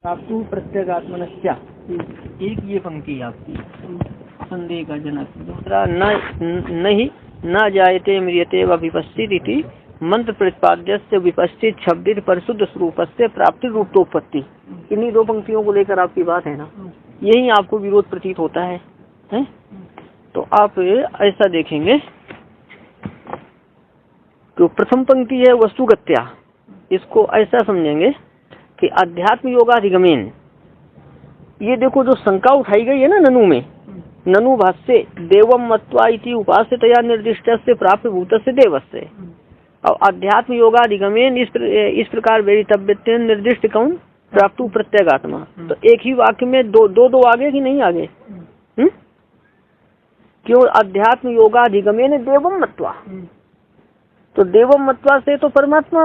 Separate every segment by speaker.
Speaker 1: आपको प्रत्यगात्मनस्या एक ये पंक्ति आपकी संदेह का जनक। दूसरा नहीं न जायते म्रियते व विपस्थित इति मंत्र प्रतिपाद्य से विपस्थित शब्दित परिशुद्ध स्वरूप से प्राप्ति रूपोत्पत्ति। इन्हीं दो पंक्तियों को लेकर आपकी बात है ना, यही आपको विरोध प्रतीत होता है? तो आप ऐसा देखेंगे तो प्रथम पंक्ति है वस्तुगत्या, इसको ऐसा समझेंगे कि अध्यात्म योगाधिगमेन। ये देखो जो शंका उठाई गई है ना ननु में, ननु भाष्य देवम मत्वा इति उपास्यतया निर्दिष्ट से प्राप्त भूत से देवस्य। और अध्यात्म योगाधिगमेन इस प्रकार वेदितव्य निर्दिष्ट कौन? प्राप्त प्रत्यगात्मा। तो एक ही वाक्य में दो आगे कि नहीं आगे? क्यों? अध्यात्म योगाधिगमेन देवम मत्वा, तो देवम मत्वा से तो परमात्मा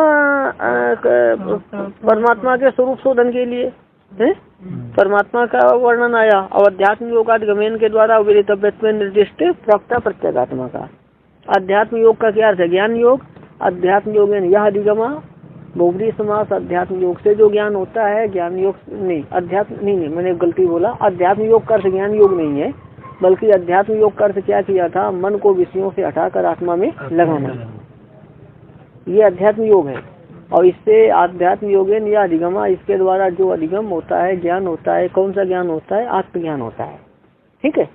Speaker 1: के स्वरूप शोधन के लिए परमात्मा का वर्णन आया, और अध्यात्म योगाधिगमेन के द्वारा वेदितव्य निर्दिष्ट प्राप्त प्रत्यगात्मा का। अध्यात्म योग का क्या अर्थ है? ज्ञान योग। अध्यात्म योग यह अधिगमा बहुब्री समास, अध्यात्म योग से जो ज्ञान होता है, ज्ञान योग नहीं, अध्यात्म नहीं, मैंने गलती बोला। अध्यात्म योग का अर्थ ज्ञान योग नहीं है, बल्कि अध्यात्म योग का अर्थ क्या किया था? मन को विषयों से हटाकर आत्मा में लगाना, ये अध्यात्म योग है। और इससे अध्यात्म योगेन या अधिगमा, इसके द्वारा जो अधिगम होता है, ज्ञान होता है, कौन सा ज्ञान होता है? आत्मज्ञान होता है। ठीक है,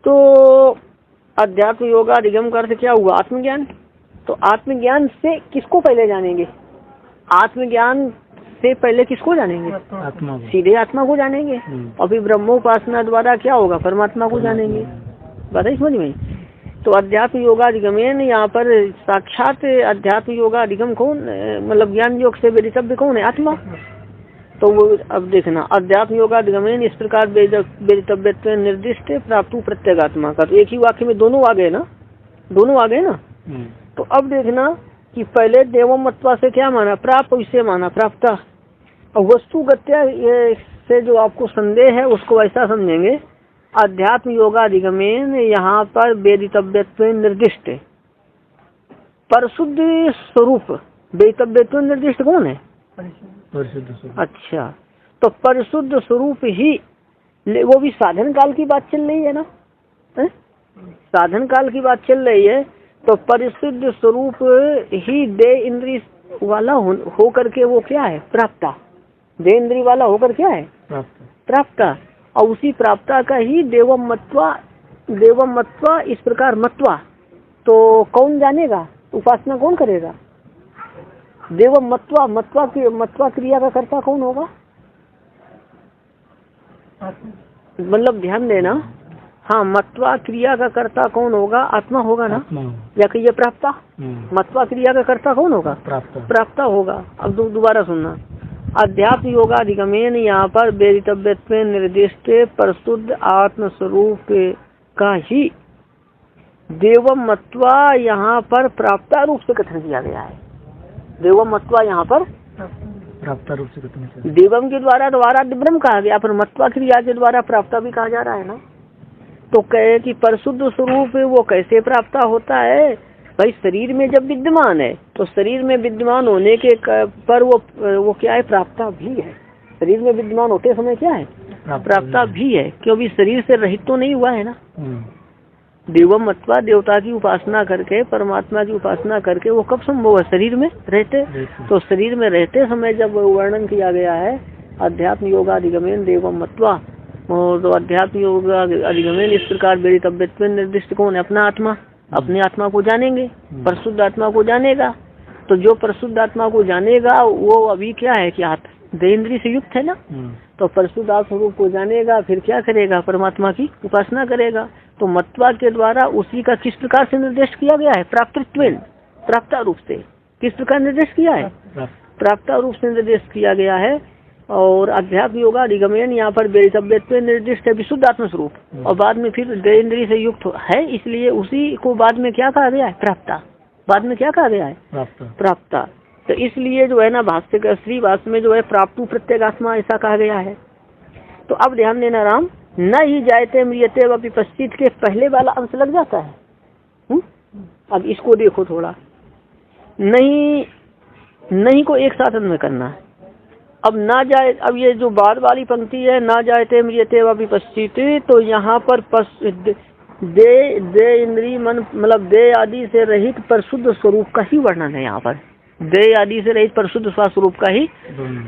Speaker 1: तो अध्यात्म योगा अधिगम का अर्थ क्या हुआ? आत्मज्ञान। तो आत्मज्ञान से किसको पहले जानेंगे? आत्मज्ञान से पहले किसको जानेंगे? आत्मा। सीधे आत्मा को जानेंगे, और फिर ब्रह्मोपासना द्वारा क्या होगा? परमात्मा को जानेंगे। बात है समझ में? तो अध्यात्म योगाधिगमेन, यहाँ पर साक्षात अध्यात्म योगाधिगम कौन, मतलब ज्ञान योग से वेदितव्य कौन है? आत्मा। तो वो अब देखना, अध्यात्म योगाधिगमेन इस प्रकार वेदितव्य निर्दिष्ट प्राप्त प्रत्यगात्मा का। तो एक ही वाक्य में दोनों आ गए ना, दोनों आ गए ना। तो अब देखना कि पहले देवम मत्वा से क्या माना? प्राप्त, इसे माना प्राप्त। और वस्तुगत्या से जो आपको संदेह है उसको ऐसा समझेंगे, अध्यात्म योगाधिगमेन यहाँ पर वेदितव्य निर्दिष्ट परशुद्ध स्वरूप। वेदितव्य निर्दिष्ट कौन है? परिशुद्ध। अच्छा, तो परिशुद्ध स्वरूप ही, वो भी साधन काल की बात चल रही है ना, साधन काल की बात चल रही है। तो परिशुद्ध स्वरूप ही दे इंद्रिय वाला हो करके वो क्या है? प्राप्ता। दे इंद्रिय वाला होकर क्या है? प्राप्ता। और उसी प्राप्ता का ही देवम मत्वा इस प्रकार मत्वा। तो कौन जानेगा? उपासना कौन करेगा? देवम मत्वा। मत्वा क्रिया का कर्ता कौन होगा? मतलब ध्यान देना, हाँ, मत्वा क्रिया का कर्ता कौन होगा? आत्मा होगा ना, या कहिए प्राप्ता। मत्वा क्रिया का कर्ता कौन होगा? प्राप्ता होगा। अब दोबारा सुनना, अध्यात्म योगाधिगमेन यहाँ पर वेदितव्य निर्दिष्ट परशुद्ध आत्म स्वरूप का ही देवम मत्वा यहाँ पर प्राप्ता रूप से कथन किया गया है। देवम मत्वा यहाँ पर प्राप्ता रूप से कथन किया। देवम के द्वारा ब्रह्म कहा गया, पर मत्वा क्रिया के द्वारा प्राप्ता भी कहा जा रहा है ना। तो कहे कि परशुद्ध स्वरूप वो कैसे प्राप्त होता है? भाई शरीर में जब विद्यमान है, तो शरीर में विद्यमान होने के पर वो क्या है? प्राप्ता भी है। शरीर में विद्यमान होते समय क्या है? प्राप्ता भी है, क्योंकि शरीर से रहित तो नहीं हुआ है ना। देवम मत्वा, देवता की उपासना करके, परमात्मा की उपासना करके वो कब संभव है? शरीर में रहते। तो शरीर में रहते समय जब वर्णन किया गया है अध्यात्म योगाधिगमेन देवम मत्वा, और तो अध्यात्म योग अधिगमेन इस प्रकार वेदितव्य निर्दिष्ट कौन है? अपना आत्मा। अपने आत्मा को जानेंगे, परिशुद्ध आत्मा को जानेगा। तो जो परिशुद्ध आत्मा को जानेगा वो अभी क्या है? क्या देहेंद्रिय से युक्त है ना। तो परिशुद्ध आत्मा स्वरूप को जानेगा, फिर क्या करेगा? परमात्मा की उपासना करेगा। तो मत्वा के द्वारा उसी का किस प्रकार से निर्देश किया गया है? प्राप्तत्वेन, प्राप्ता रूप से। किस प्रकार निर्देश किया है? प्राप्ता रूप से निर्देश किया गया है। और अध्यात्म योगाधिगमेन यहाँ पर वेदितव्य निर्दिष्ट है विशुद्ध आत्म स्वरूप, और बाद में फिर देहेंद्रिय से युक्त है, इसलिए उसी को बाद में क्या कहा गया है? प्राप्ता। बाद में क्या कहा गया है? प्राप्ता। तो इसलिए जो है ना, भाष्य का श्री भाष्य में जो है प्राप्त प्रत्यगात्मा ऐसा कहा गया है। तो अब ध्यान देना राम, न ही जायते म्रियते व विपस्थित के पहले वाला अंश लग जाता है। अब इसको देखो थोड़ा, नहीं को एक साथ में करना है। अब ना जाए, अब ये जो बाद वाली पंक्ति है ना जायते म्रियते व विपश्चित, तो यहाँ पर दे इंद्री मन मतलब दे आदि से रहित परिशुद्ध स्वरूप का ही वर्णन है। यहाँ पर दे आदि से रहित परिशुद्ध स्वरूप का ही,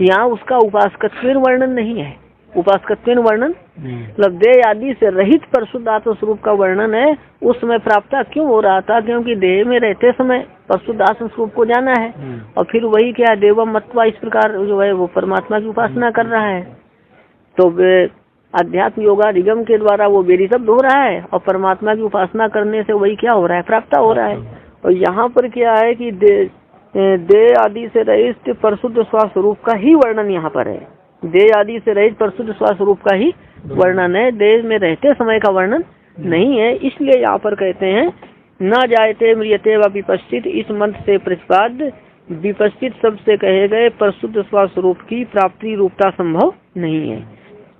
Speaker 1: यहाँ उसका उपासकत्वेन वर्णन नहीं है। उपासकत्वेन वर्णन मतलब दे आदि से रहित परिशुद्ध आत्म स्वरूप का वर्णन है। उस समय प्राप्त क्यों हो रहा था? क्योंकि देह में रहते समय परिशुद्ध आत्म स्वरूप को जाना है, और फिर वही क्या देवम मत्वा इस प्रकार जो है वो परमात्मा की उपासना कर रहा है। तो अध्यात्म योगाधिगम के द्वारा वो बेरी शब्द हो रहा है, और परमात्मा की उपासना करने से वही क्या हो रहा है? प्राप्त हो रहा है। और यहाँ पर क्या है कि दे आदि से रहित परिशुद्ध स्वरूप का ही वर्णन यहाँ पर है। दे आदि से रहित परिशुद्ध स्वरूप का ही वर्णन है, देह में रहते समय का वर्णन नहीं है। इसलिए यहाँ पर कहते हैं न जायते म्रियते व विपश्चित, इस मंत्र से प्रतिपाद्य विपश्चित शब्द से कहे गए परिशुद्ध स्वरूप की प्राप्ति रूपता संभव नहीं है।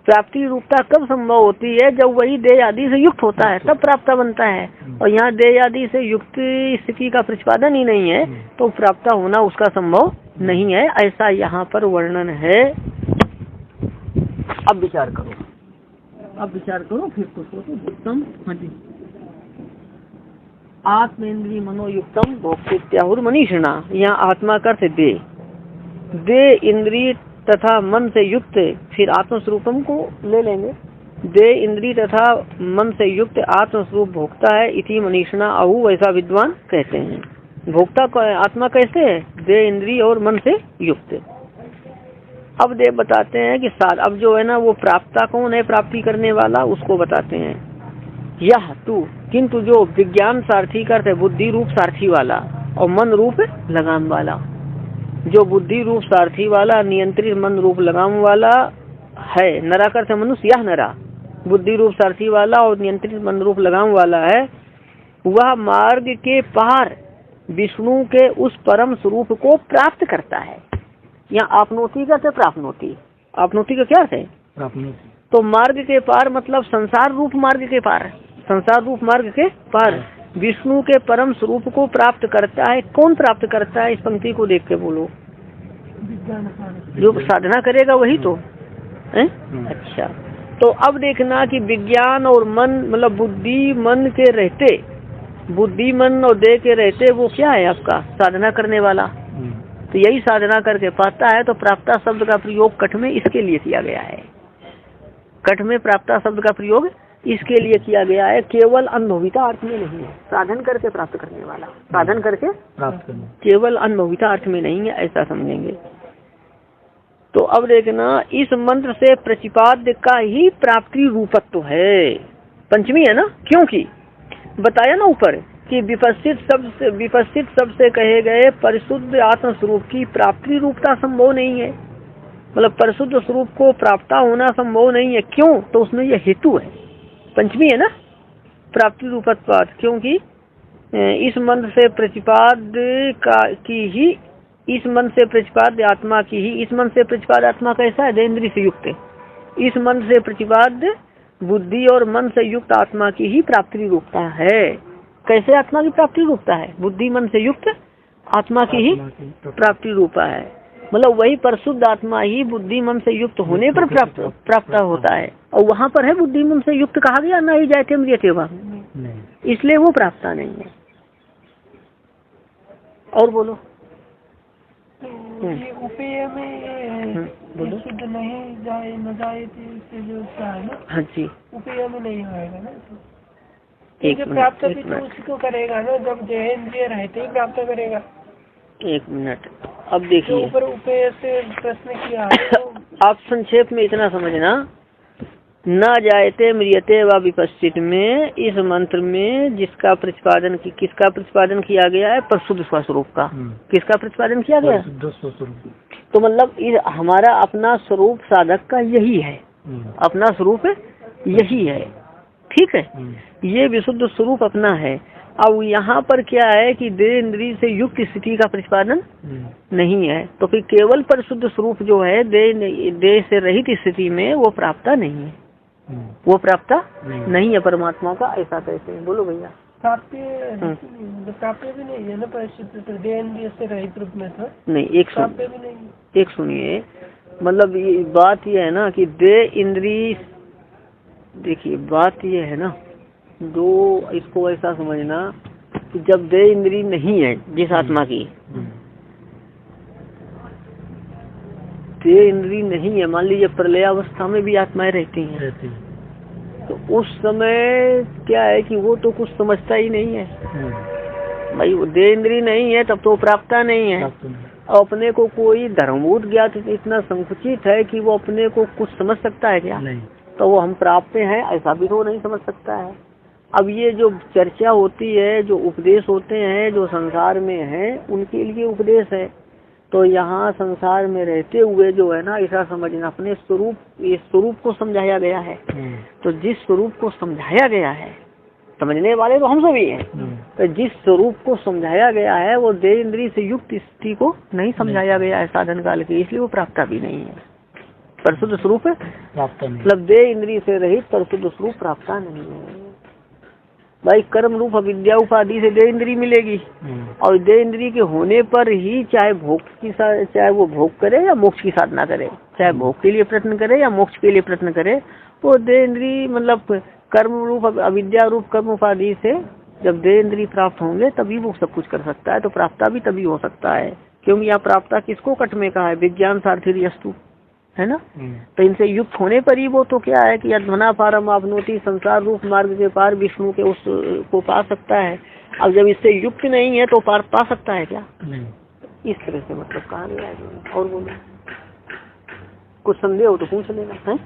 Speaker 1: प्राप्ति रूपता कब संभव होती है? जब वही देह आदि से युक्त होता है, तब प्राप्त बनता है। और यहाँ देह आदि से युक्त स्थिति का प्रतिपादन ही नहीं है, तो प्राप्त होना उसका संभव नहीं है, ऐसा यहाँ पर वर्णन है। अब विचार करो, फिर तो सोचो। युक्तम आत्मेन्द्रिय मनोयुक्तम भोक्तृत्याहुर मनीषिणा, यहाँ आत्मा का अर्थ दे इंद्रिय तथा मन से युक्त, फिर आत्मस्वरूपम को ले लेंगे। दे इंद्रिय तथा मन से युक्त आत्मस्वरूप भोक्ता है, इति मनीषिणा आहु, ऐसा विद्वान कहते हैं। भोक्ता आत्मा कैसे है? दे इंद्रिय और मन से युक्त। अब देव बताते हैं कि अब जो है ना वो प्राप्ता कौन है? प्राप्ति करने वाला, उसको बताते हैं। यह तू, किंतु जो विज्ञान सारथी करते बुद्धि रूप सारथी वाला और मन रूप लगाम वाला, जो बुद्धि रूप सारथी वाला नियंत्रित मन रूप लगाम वाला है, नरा करते मनुष्य, यह नरा बुद्धि रूप सारथी वाला और नियंत्रित मन रूप लगाम वाला है, वह मार्ग के पार विष्णु के उस परम स्वरूप को प्राप्त करता है। यहाँ आपनोति का से प्राप्नोति, आपनोति का क्या है? तो मार्ग के पार मतलब संसार रूप मार्ग के पार, संसार रूप मार्ग के पार विष्णु के परम स्वरूप को प्राप्त करता है। कौन प्राप्त करता है? इस पंक्ति को देख के बोलो। जो साधना करेगा वही तो है। अच्छा, तो अब देखना कि विज्ञान और मन मतलब बुद्धि मन के रहते, बुद्धि मन और देह के रहते वो क्या है? आपका साधना करने वाला। तो यही साधना करके पाता है। तो प्राप्ता शब्द का प्रयोग कठ में इसके लिए किया गया है। कठ में प्राप्ता शब्द का प्रयोग इसके लिए किया गया है, केवल अनुभविता अर्थ में नहीं है। साधन करके प्राप्त करने वाला, साधन करके प्राप्त करने, केवल अनुभविता अर्थ में नहीं है, ऐसा समझेंगे। तो अब देखना, इस मंत्र से प्रतिपाद्य का ही प्राप्ति रूपत्व है। पंचमी है ना, क्योंकि बताया ना ऊपर कि विपश्चित शब्द से कहे गए परिशुद्ध आत्म स्वरूप की प्राप्ति रूपता संभव नहीं है, मतलब परिशुद्ध स्वरूप को प्राप्त होना संभव नहीं है। क्यों? तो उसमें यह हेतु है, पंचमी है ना, प्राप्ति रूपत्वात्, क्योंकि इस मंत्र से प्रतिपाद्य की ही, इस मन से प्रतिपाद्य आत्मा की ही, इस मन से प्रतिपाद्य आत्मा कैसा है? देन्द्रिय से युक्त। इस मन से प्रतिपाद्य बुद्धि और मन से युक्त आत्मा की ही प्राप्ति रूपता है। कैसे आत्मा की प्राप्ति रूपता है? बुद्धि मन से युक्त आत्मा की ही प्राप्ति रूपा है, मतलब वही परिशुद्ध आत्मा ही बुद्धि मन से युक्त होने पर प्राप्त होता है। और वहाँ पर है बुद्धि मन से युक्त कहा गया, ना ही जायते म्रियते वा, इसलिए वो प्राप्त नहीं है। और बोलो।
Speaker 2: ये उपेय में शुद्ध नहीं जाए न जाए से जो है ना,
Speaker 1: हाँ जी,
Speaker 2: उपेय में नहीं आएगा ना।
Speaker 1: एक
Speaker 2: प्राप्त भी तो उसी को करेगा ना, जब देहेंद्रिय रहते ही प्राप्त करेगा।
Speaker 1: एक मिनट, अब देखिए
Speaker 2: ऊपर उपेय से प्रश्न किया तो
Speaker 1: आप संक्षेप में इतना समझना, न जायते म्रियते व विपश्चित में इस मंत्र में जिसका प्रतिपादन किसका प्रतिपादन किया गया है? परिशुद्ध स्वरूप का। किसका प्रतिपादन किया गया? तो मतलब हमारा अपना स्वरूप साधक का यही है, अपना स्वरूप यही है, ठीक है, ये विशुद्ध स्वरूप अपना है। अब यहाँ पर क्या है कि देह इंद्रिय से युक्त स्थिति का प्रतिपादन नहीं है, तो फिर केवल परिशुद्ध स्वरूप जो है देह से रहित स्थिति में वो प्राप्त नहीं है, वो प्राप्त नहीं है परमात्मा का। ऐसा कैसे? बोलो भैया।
Speaker 2: प्राप्ति भी नहीं है ना परिशुद्ध देह इंद्रिय से रहित रूप में, तो
Speaker 1: नहीं। एक सुनिए, मतलब ये बात ये है ना कि दे इंद्री, देखिए बात ये है ना, दो इसको ऐसा समझना कि जब दे इंद्री नहीं है जिस आत्मा की, दे इंद्री नहीं है, मान लीजिए प्रलयावस्था में भी आत्माएं रहती हैं, तो उस समय क्या है कि वो तो कुछ समझता ही नहीं है भाई, दे इंद्री नहीं है तब तो प्राप्ता नहीं है। और अपने को कोई धर्मभूत ज्ञात इतना संकुचित है कि वो अपने को कुछ समझ सकता है क्या? नहीं। तो वो हम प्राप्त हैं ऐसा भी तो नहीं समझ सकता है। अब ये जो चर्चा होती है, जो उपदेश होते हैं, जो संसार में है उनके लिए उपदेश है। तो यहाँ संसार में रहते हुए जो है ना, ऐसा समझना अपने स्वरूप, ये स्वरूप को समझाया गया है। तो जिस स्वरूप को समझाया गया है, समझने वाले तो हम सभी हैं, तो जिस स्वरूप को समझाया गया है वो देह इंद्रिय से युक्त स्थिति को नहीं समझाया गया है साधन काल के, इसलिए वो प्राप्ता भी नहीं है। परशुद्ध स्वरूप मतलब देह इंद्रिय से रहित परशुद्ध स्वरूप प्राप्ता नहीं है भाई। कर्म रूप अविद्या उपाधि से देह इंद्रिय मिलेगी, और देह इंद्रिय के होने पर ही चाहे भोग की, चाहे वो भोग करे या मोक्ष की साधना करे, चाहे भोग के लिए प्रयत्न करे या मोक्ष के लिए प्रयत्न करे, वो देह इंद्रिय मतलब कर्म रूप अविद्या रूप कर्म उपाधि से जब देह इंद्रिय प्राप्त होंगे तभी वो सब कुछ कर सकता है। तो प्राप्ता भी तभी हो सकता है, क्योंकि यहाँ प्राप्ता किसको कट में कहा है? विज्ञान सारथी अस्तु, है ना। तो इनसे युक्त होने पर ही वो तो क्या है कि अध्वना पारम आपनोति, संसार रूप मार्ग के पार विष्णु के उस को पा सकता है। अब जब इससे युक्त नहीं है तो पार पा सकता है क्या? नहीं। इस तरह से मतलब कहा गया है। और बोलो, कुछ संदेह हो तो पूछ लेना है,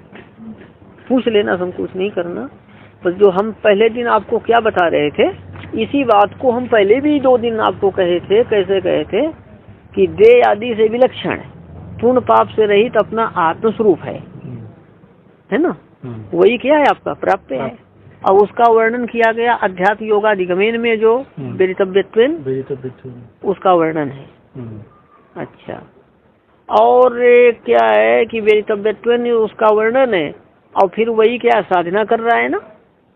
Speaker 1: पूछ लेना, संकोच नहीं करना। बस जो हम पहले दिन आपको क्या बता रहे थे, इसी बात को हम पहले भी 2 दिन आपको कहे थे। कैसे कहे थे कि देह आदि से विलक्षण, पूर्ण पाप से रहित अपना आत्मस्वरूप है ना, वही क्या है आपका प्राप्त है। और उसका वर्णन किया गया अध्यात्म योगाधिगमेन में जो वेदितव्यत्वेन, उसका वर्णन है। अच्छा, और क्या है कि वेदितव्यत्वेन उसका वर्णन है, और फिर वही क्या साधना कर रहा है ना,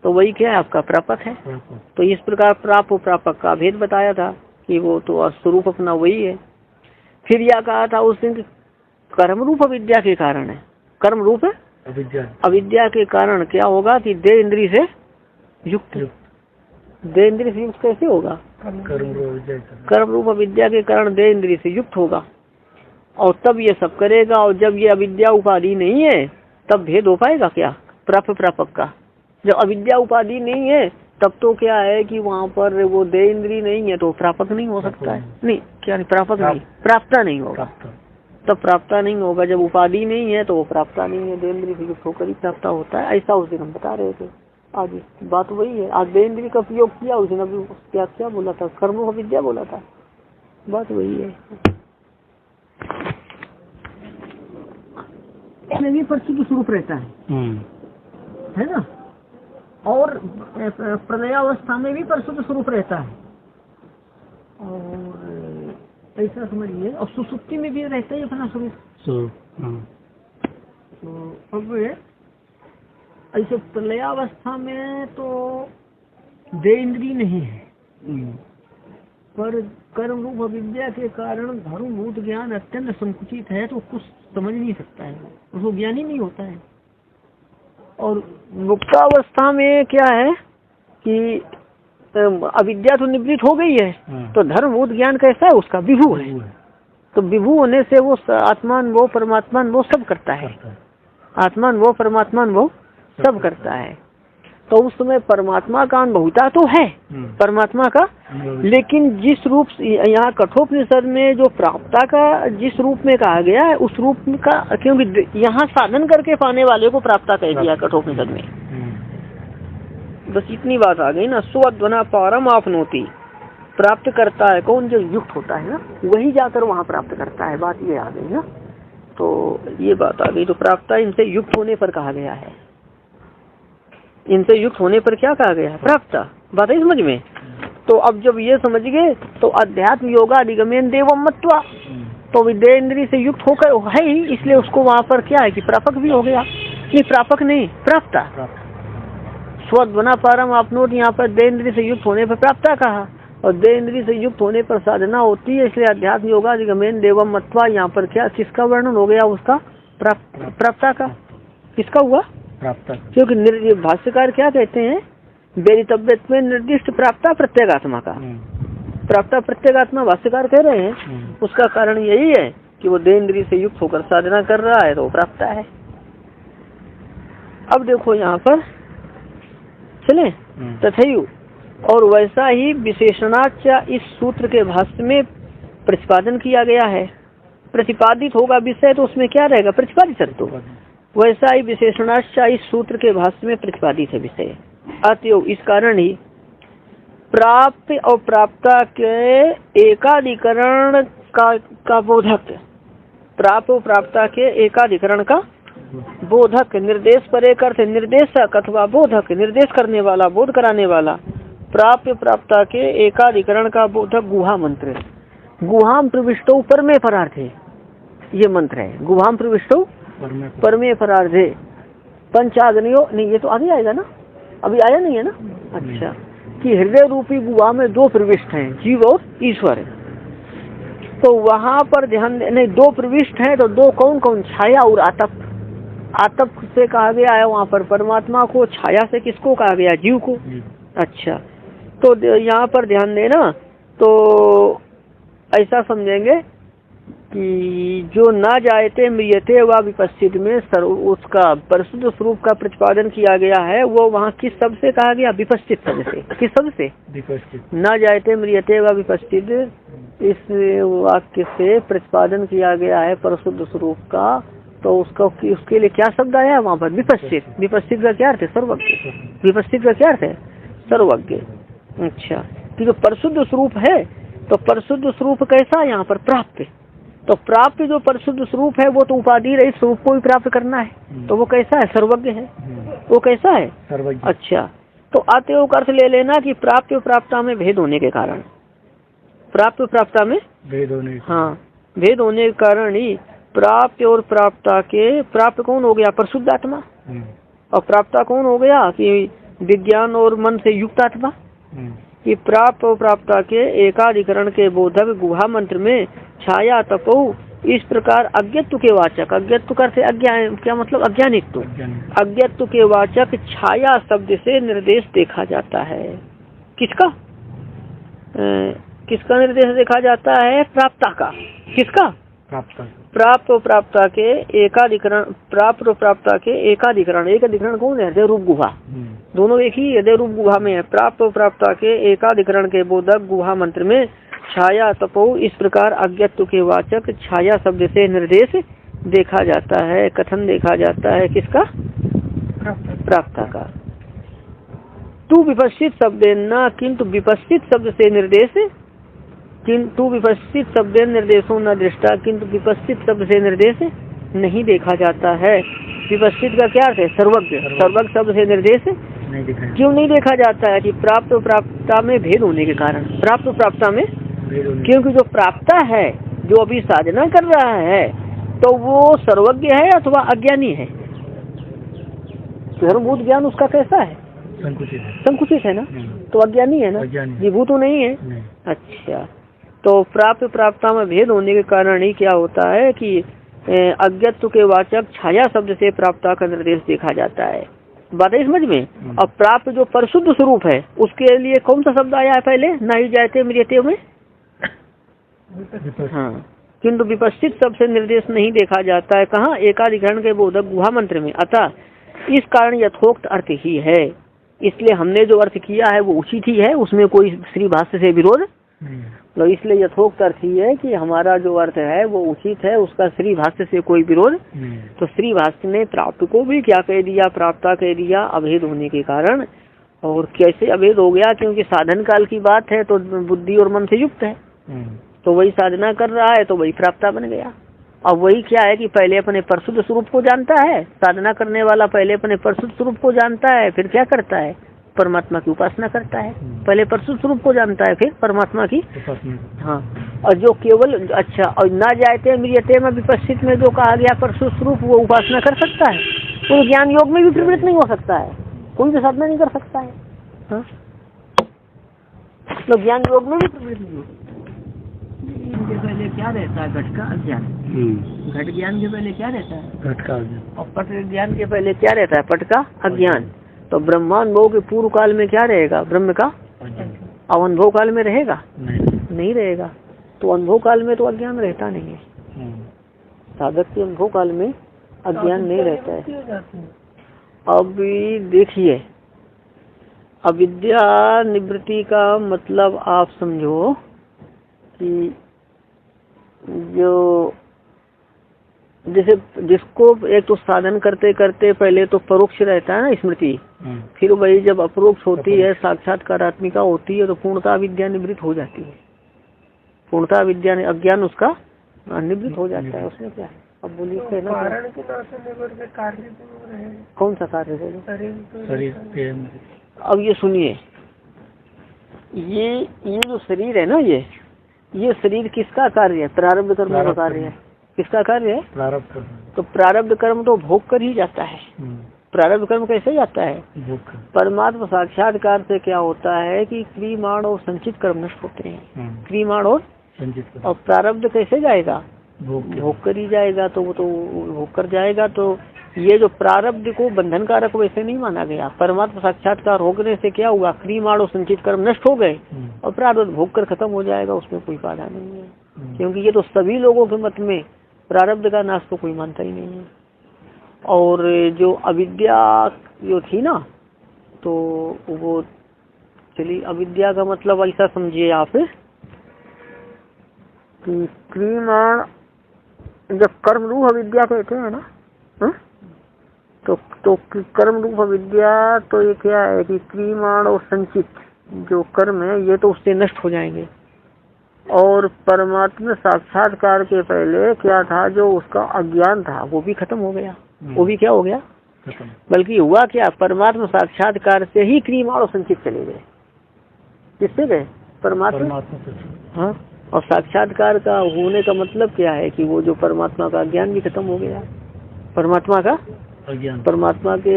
Speaker 1: तो वही क्या है आपका प्रापक है। तो इस प्रकार प्राप और प्रापक का भेद बताया था कि वो तो स्वरूप अपना वही है। फिर यह कहा था उस दिन कर्म रूप अविद्या के कारण है, कर्म रूप अविद्या के कारण क्या होगा कि देह इंद्रिय से युक्त, देह इंद्रिय से युक्त कैसे होगा? कर्म रूप अविद्या के कारण देह इंद्रिय से युक्त होगा, और तब ये सब करेगा। और जब ये अविद्या उपाधि नहीं है तब भेद हो पाएगा क्या प्राप्त प्रापक का? जब अविद्या उपाधि नहीं है तब तो क्या है कि वहाँ पर वो देह इंद्रिय नहीं है तो प्रापक नहीं हो सकता है। नहीं, क्या नहीं, प्रापक नहीं, प्राप्ता नहीं होगा, तब प्राप्ता नहीं होगा। जब उपाधि नहीं है तो वो प्राप्ता नहीं है, देह इंद्रिय से युक्त होकर ही प्राप्ता होता है। ऐसा उस दिन हम बता रहे थे। आज बात वही है, आज देह इंद्रिय का प्रयोग किया, उस दिन अभी क्या क्या बोला था? कर्म अविद्या बोला था, बात वही है। इसमें भी परशुद्ध स्वरूप रहता है ना, और प्रलयावस्था में भी परशुद्ध स्वरूप रहता है, और ऐसा समझिए, और सुसुप्ति में भी रहता है अपना स्वरूप। तो अब ऐसे प्रलयावस्था में तो देह इंद्रिय नहीं है, पर कर्म रूप अविद्या के कारण धर्मभूत ज्ञान अत्यंत संकुचित है, तो कुछ समझ नहीं सकता है, उसको ज्ञान ही नहीं होता है। और मुक्तावस्था में क्या है कि अविद्या तो निवृत्त हो गई है, तो धर्मभूत ज्ञान कैसा है? उसका विभू है। तो विभू होने से वो आत्मान वो परमात्मान वो सब करता है, आत्मान वो परमात्मान वो सब करता है। तो उस समय परमात्मा का अनुभवता तो है, परमात्मा का, लेकिन जिस रूप यहाँ कठोपनिषद में जो प्राप्ता का जिस रूप में कहा गया है उस रूप का, क्योंकि यहाँ साधन करके पाने वाले को प्राप्ता कह दिया कठोपनिषद में। बस इतनी बात आ गई ना। स्वध्वना पारम आपनोति, प्राप्त करता है कौन? जो युक्त होता है ना, वही जाकर वहाँ प्राप्त करता है। बात ये आ गई ना, तो ये बात आ गई। तो प्राप्ता इनसे युक्त होने पर कहा गया है, इनसे युक्त होने पर क्या कहा गया है? प्राप्ता। बात है समझ में? तो अब जब ये समझ गए तो अध्यात्म योगा अधिगमेन देवम मत्वा, तो विद्या इंद्रिय से युक्त होकर है ही, इसलिए उसको वहाँ पर क्या है कि प्रापक भी हो गया। नहीं, प्रापक नहीं, प्राप्ता। स्वध्वना पारम आपनोट, यहाँ पर देह इंद्रिय से युक्त होने पर प्राप्ता कहा, और देह इंद्रिय से युक्त होने पर साधना होती है, इसलिए अध्यात्म योगा अधिगमेन देवम मत्वा। यहाँ पर क्या किसका वर्णन हो गया? उसका प्राप्ता का किसका हुआ?
Speaker 3: प्राप्ता।
Speaker 1: क्योंकि भाष्यकार क्या कहते हैं, वेदितव्य में निर्दिष्ट प्राप्ता प्रत्येगात्मा का। प्राप्ता प्रत्येगात्मा भाष्यकार कह रहे हैं, उसका कारण यही है कि वो देह इंद्रिय से युक्त होकर साधना कर रहा है तो प्राप्ता है। अब देखो यहाँ पर चले तथैव, और वैसा ही विशेषणाच इस सूत्र के भाष्य में प्रतिपादन किया गया है। प्रतिपादित होगा विषय तो उसमें क्या रहेगा? प्रतिपादित तो वैसा ही विशेषणाच इस सूत्र के भाष्य में प्रतिपादित है विषय। अतएव इस कारण ही प्राप्त और प्राप्ता के एकाधिकरण का बोधक, प्राप्त और प्राप्ता के एकाधिकरण का बोधक, निर्देश पर एक अर्थ निर्देशक अथवा बोधक, निर्देश करने वाला, बोध कराने वाला। प्राप्त प्राप्ता के एकाधिकरण का बोधक गुहा मंत्र। गुहाम प्रविष्टो परमे परार्थे, ये मंत्र है। गुहाम प्रविष्टो परमे परार्थे पंचाग्नियो, नहीं ये तो आगे आएगा ना, अभी आया नहीं है ना। अच्छा, कि हृदय रूपी गुहा में दो प्रविष्ट हैं, जीव और ईश्वर। तो वहां पर ध्यान, नहीं दो प्रविष्ट हैं तो दो कौन कौन? छाया और आतप। आतप से कहा गया है वहाँ पर परमात्मा को, छाया से किसको कहा गया? जीव को। अच्छा, तो यहाँ पर ध्यान देना, तो ऐसा समझेंगे कि जो ना जायते म्रियते व विपस्थित में उसका परिशुद्ध स्वरूप का प्रतिपादन किया गया है, वो वहाँ किस शब्द से कहा गया? विपस्थित शब्द से। किस शब्द से? विपस्थित। ना जायते म्रियते व विपस्थित, इस वाक्य से प्रतिपादन किया गया है परिशुद्ध स्वरूप का। तो उसके लिए क्या शब्द आया वहाँ पर? विपस्थित। विपस्थित का क्या अर्थ है? सर्वज्ञ। विपस्थित का क्या अर्थ है? सर्वज्ञ। अच्छा, तो जो परिशुद्ध स्वरूप है, तो परिशुद्ध स्वरूप कैसा है यहाँ पर? प्राप्त। तो प्राप्त जो परिशुद्ध स्वरूप है वो तो उपाधि रहित स्वरूप को भी प्राप्त करना है, तो वो कैसा है? सर्वज्ञ है। वो कैसा है? सर्वज्ञ। अच्छा, तो अतएव अर्थ ले लेना कि प्राप्त और प्राप्ता में भेद होने के कारण, प्राप्त और प्राप्ता में भेद होने, हाँ भेद होने के कारण ही प्राप्त और प्राप्ता के, प्राप्त कौन हो गया? परिशुद्ध आत्मा। और प्राप्ता कौन हो गया? कि विज्ञान और मन से युक्त आत्मा। कि प्राप्त और प्राप्ता के एकाधिकरण के बोधक गुहा मंत्र में छाया तपो, इस प्रकार अज्ञत्व के वाचक, अज्ञत्व करते अज्ञान, क्या मतलब? अज्ञानित्व। अज्ञत्व के वाचक छाया शब्द से निर्देश देखा जाता है। किसका? किसका निर्देश देखा जाता है? प्राप्ता का। किसका? प्राप्त और प्राप्ता के एकाधिकरण, प्राप्त और प्राप्ता के एकाधिकरण। एक अधिकरण कौन है? हृदय रूप गुहा। दोनों एक ही हृदय रूप गुहा में है। प्राप्त और प्राप्ता के एकाधिकरण के बोधक गुहा मंत्र में छाया तपो, इस प्रकार अज्ञत्व के वाचक छाया शब्द से निर्देश देखा जाता है। कथन देखा जाता है किसका? प्राप्ता का। तू विपस्थित शब्द न, किंतु विपस्थित शब्द से निर्देश, किंतु विपस्थित शब्द निर्देशों न दृष्टा, किंतु विपस्थित शब्द से निर्देश नहीं देखा जाता है। विपस्थित का क्या अर्थ है? सर्वज्ञ। सर्वज्ञ शब्द से निर्देश क्यों नहीं देखा जाता है? कि प्राप्त और प्राप्ता में भेद होने के कारण। प्राप्त और प्राप्ता में, क्योंकि जो प्राप्ता है, जो अभी साधना कर रहा है, तो वो सर्वज्ञ है अथवा अज्ञानी है? धर्मभूत ज्ञान उसका कैसा है? संकुचित है ना, तो अज्ञानी है ना, विभूत तो नहीं है। अच्छा, तो प्राप्त प्राप्ता में भेद होने के कारण ही क्या होता है कि अज्ञत्व के वाचक छाया शब्द से प्राप्ता का निर्देश देखा जाता है। बात है समझ में? अब प्राप्त जो परिशुद्ध स्वरूप है उसके लिए कौन सा शब्द आया है पहले? नहीं जायते म्रियते में, हाँ, किंतु विपस्थित शब्द से निर्देश नहीं देखा जाता है। कहाँ? एकाधिकरण के बोधक गुहा मंत्र में। अतः इस कारण यथोक्त अर्थ ही है, इसलिए हमने जो अर्थ किया है वो उचित ही है, उसमें कोई श्री भाष्य से विरोध। तो इसलिए यथोक्त अर्थ ही है कि हमारा जो अर्थ है वो उचित है, उसका श्री भाष्य से कोई विरोध। तो श्री भाष्य ने प्राप्त को भी क्या कह दिया? प्राप्ता कह दिया, अभेद होने के कारण। और कैसे अभेद हो गया? क्योंकि साधन काल की बात है तो बुद्धि और मन से युक्त है, तो वही साधना कर रहा है तो वही प्राप्ता बन गया। अब वही क्या है कि पहले अपने परिशुद्ध स्वरूप को जानता है, साधना करने वाला पहले अपने परिशुद्ध स्वरूप को जानता है, फिर क्या करता है? परमात्मा की उपासना करता है। पहले परिशुद्ध स्वरूप को जानता है, फिर परमात्मा की। हाँ, और जो केवल, अच्छा, और ना जायते म्रियते में विपस्थित में जो कहा गया परिशुद्ध स्वरूप, वो उपासना कर सकता है, तो ज्ञान योग में भी प्रवृत्त नहीं हो सकता है, कोई भी साधना नहीं कर सकता है। हाँ, तो ज्ञान योग में भी प्रवृत्त नहीं हो सकता। इनके पहले क्या रहता है? घट का अज्ञान। घट ज्ञान के पहले क्या रहता है?
Speaker 2: घट का अज्ञान।
Speaker 1: और पट ज्ञान के पहले क्या रहता है? पट का अज्ञान। तो ब्रह्मानुभव के पूर्व काल में क्या रहेगा? ब्रह्म का अब अनुभव काल में रहेगा? नहीं रहेगा। तो अनुभव काल में तो अज्ञान रहता नहीं है। साधक के अनुभव काल में अज्ञान नहीं रहता है। अब देखिए, अविद्या निवृत्ति का मतलब आप समझो कि जो जैसे जिसको एक तो साधन करते करते पहले तो परोक्ष रहता है ना स्मृति, फिर वही जब अपरोक्ष होती है, साक्षात्कारात्मिका होती है, तो पूर्णता अविद्या निवृत्त हो जाती है। पूर्णता अविद्या अज्ञान उसका निवृत्त हो जाता है। उसमें क्या है? अब बोलिए तो ना,
Speaker 2: कारण के कार्य
Speaker 1: कौन सा कार्य बोलो?
Speaker 2: शरीर।
Speaker 1: अब ये सुनिए, ये जो शरीर है ना, ये शरीर किसका कार्य है? प्रारब्ध कर्म का कार्य है। किसका कार्य है?
Speaker 2: प्रारब्ध कर्म।
Speaker 1: तो प्रारब्ध कर्म तो भोग कर ही जाता है। प्रारब्ध कर्म कैसे जाता है? परमात्मा साक्षात्कार से क्या होता है कि क्रियमाण और संचित कर्म नष्ट होते हैं। क्रियमाण और संचित। और प्रारब्ध कैसे जाएगा? भोग कर ही जाएगा। तो वो तो भोग कर जाएगा। तो ये जो प्रारब्ध को बंधन कारक वैसे नहीं माना गया। परमात्मा साक्षात्कार होने से क्या हुआ? क्रियमाण और संचित कर्म नष्ट हो गए और प्रारब्ध भोग कर खत्म हो जाएगा। उसमें कोई बाधा नहीं है, क्योंकि ये तो सभी लोगों के मत में प्रारब्ध का नाश तो कोई मानता ही नहीं है। और जो अविद्या जो थी ना, तो वो चलिए, अविद्या का मतलब ऐसा समझिए आप कि क्रियमाण जब कर्म रूप अविद्या कहते हैं ना, तो कर्म रूप अविद्या तो ये क्या है कि क्रियमाण और संचित जो कर्म है ये तो उससे नष्ट हो जाएंगे। और परमात्मा साक्षात्कार के पहले क्या था? जो उसका अज्ञान था वो भी खत्म हो गया। वो भी क्या हो गया? बल्कि हुआ क्या? परमात्मा साक्षात्कार से ही क्रियमाण और संचित चले गए। किससे गए? परमात्मा। हाँ, और साक्षात्कार का होने का मतलब क्या है कि वो जो परमात्मा का ज्ञान भी खत्म हो गया। परमात्मा का अज्ञान, परमात्मा के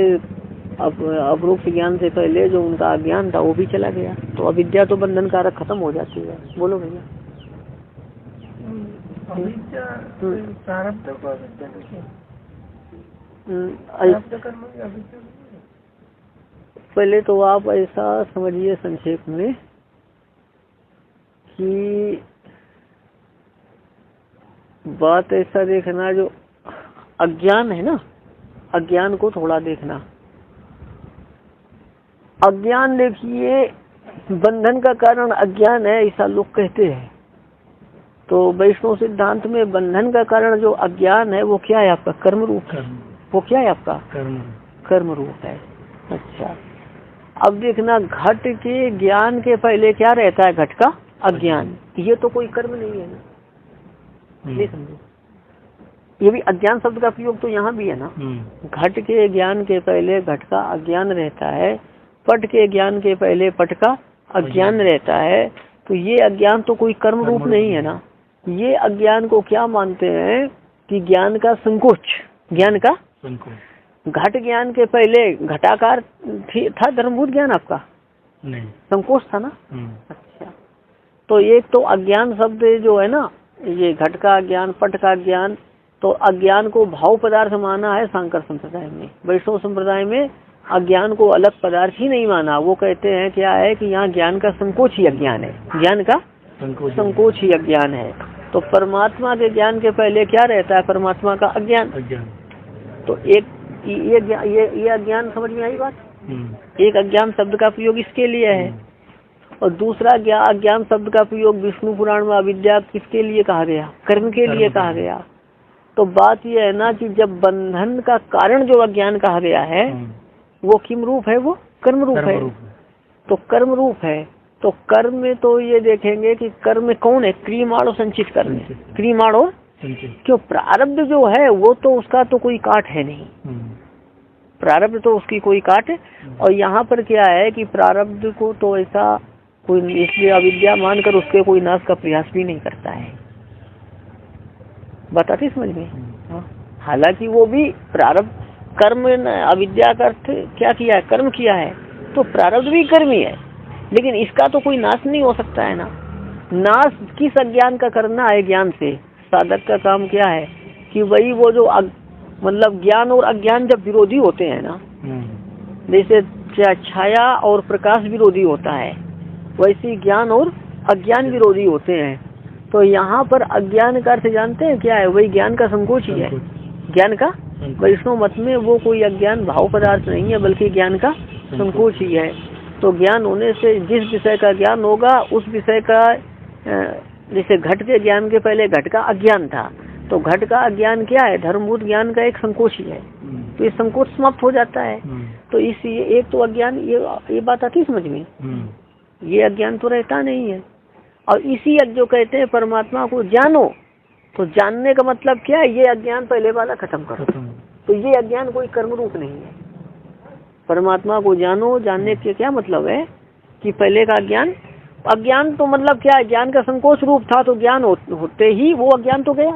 Speaker 1: अपरोक्ष ज्ञान से पहले जो उनका अज्ञान था वो भी चला गया। तो अविद्या तो बंधन कारक खत्म हो जाती है। बोलो भैया। पहले तो आप ऐसा समझिए संक्षेप में कि बात ऐसा देखना, जो अज्ञान है ना, अज्ञान को थोड़ा देखना। अज्ञान देखिए, बंधन का कारण अज्ञान है ऐसा लोग कहते हैं। तो वैष्णव सिद्धांत में बंधन का कारण जो अज्ञान है वो क्या है? आपका कर्म रूप है। वो क्या है? आपका कर्म रूप है। अच्छा, अब देखना, घट के ज्ञान के पहले क्या रहता है? घट का अज्ञान। ये तो कोई कर्म नहीं है ना, ये समझो। ये भी अज्ञान शब्द का प्रयोग तो यहाँ भी है ना। घट के ज्ञान के पहले घट का अज्ञान रहता है, पट के ज्ञान के पहले पट का अज्ञान रहता है। तो ये अज्ञान तो कोई कर्म रूप नहीं है ना। ये अज्ञान को क्या मानते हैं कि ज्ञान का संकोच। ज्ञान का घट ज्ञान के पहले घटाकार था धर्मभूत ज्ञान आपका? नहीं, संकोच था ना। अच्छा, तो एक तो अज्ञान शब्द जो है ना, ये घट का ज्ञान, पट का ज्ञान, तो अज्ञान को भाव पदार्थ माना है सांकर संप्रदाय में। वैष्णव संप्रदाय में अज्ञान को अलग पदार्थ ही नहीं माना। वो कहते हैं क्या है कि यहाँ ज्ञान का संकोच ही अज्ञान है। ज्ञान का संकोच ही अज्ञान है। तो परमात्मा के ज्ञान के पहले क्या रहता है? परमात्मा का अज्ञान। तो एक ये अज्ञान समझ में आई बात। एक अज्ञान शब्द का प्रयोग इसके लिए है, और दूसरा अज्ञान शब्द का प्रयोग विष्णु पुराण में अविद्या किसके लिए कहा गया? कर्म के लिए कहा गया। तो बात यह है ना कि जब बंधन का कारण जो अज्ञान कहा गया है वो किम रूप है? वो कर्म रूप है। तो कर्म रूप है, तो कर्म में तो ये देखेंगे कि कर्म में कौन है? क्रियमाण और संचित कर्म। क्रियमाण और क्यों? प्रारब्ध जो है वो तो उसका तो कोई काट है नहीं। प्रारब्ध तो उसकी कोई काट है। और यहाँ पर क्या है कि प्रारब्ध को तो ऐसा कोई, इसलिए अविद्या मानकर उसके कोई नाश का प्रयास भी नहीं करता है। बताते समझ में। हालांकि वो भी प्रारब्ध कर्म, अविद्या का अर्थ क्या किया है? कर्म किया है। तो प्रारब्ध भी कर्म ही है, लेकिन इसका तो कोई नाश नहीं हो सकता है ना। नाश किस अज्ञान का करना है? ज्ञान से। साधक का काम क्या है कि वही वो जो मतलब ज्ञान और अज्ञान जब विरोधी होते हैं ना, जैसे क्या छाया और प्रकाश विरोधी होता है, वैसे ज्ञान और अज्ञान विरोधी होते हैं। तो यहाँ पर अज्ञान का अर्थ जानते हैं क्या है? वही ज्ञान का संकोच ही है। ज्ञान का वैष्णव मत में वो कोई अज्ञान भाव पदार्थ नहीं है, बल्कि ज्ञान का संकोच ही है। तो ज्ञान होने से जिस विषय का ज्ञान होगा उस विषय का, जैसे घट के ज्ञान के पहले घट का अज्ञान था, तो घट का अज्ञान क्या है? धर्मभूत ज्ञान का एक संकोच ही है। तो ये संकोच समाप्त हो जाता है। तो इसलिए एक तो अज्ञान, ये बात आती समझ में, ये अज्ञान तो रहता नहीं है। और इसी जो कहते हैं परमात्मा को जानो, तो जानने का मतलब क्या है? ये अज्ञान पहले वाला खत्म करो। तो ये अज्ञान कोई कर्म रूप नहीं है। परमात्मा को जानो, जानने के क्या मतलब है कि पहले का अज्ञान तो मतलब क्या है? ज्ञान का संकोच रूप था, तो ज्ञान होते ही वो अज्ञान तो गया।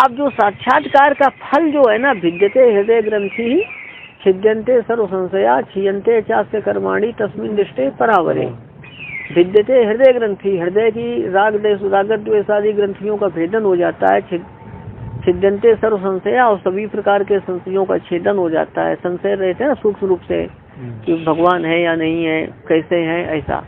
Speaker 1: अब जो साक्षात्कार का फल जो है ना, भिद्यते हृदय ग्रंथि छिद्यन्ते सर्व संशया क्षीयन्ते चास्य कर्माणि तस्मिन् दृष्टे परावरे। भिद्यते हृदय ग्रंथि, हृदय की रागद्वेष आदि ग्रंथियों का भेदन हो जाता है। छिद्यन्ते सर्व संशया, और सभी प्रकार के संशयों का छेदन हो जाता है। संशय रहते हैं ना सूक्ष्म रूप से कि भगवान है या नहीं है, कैसे है, ऐसा।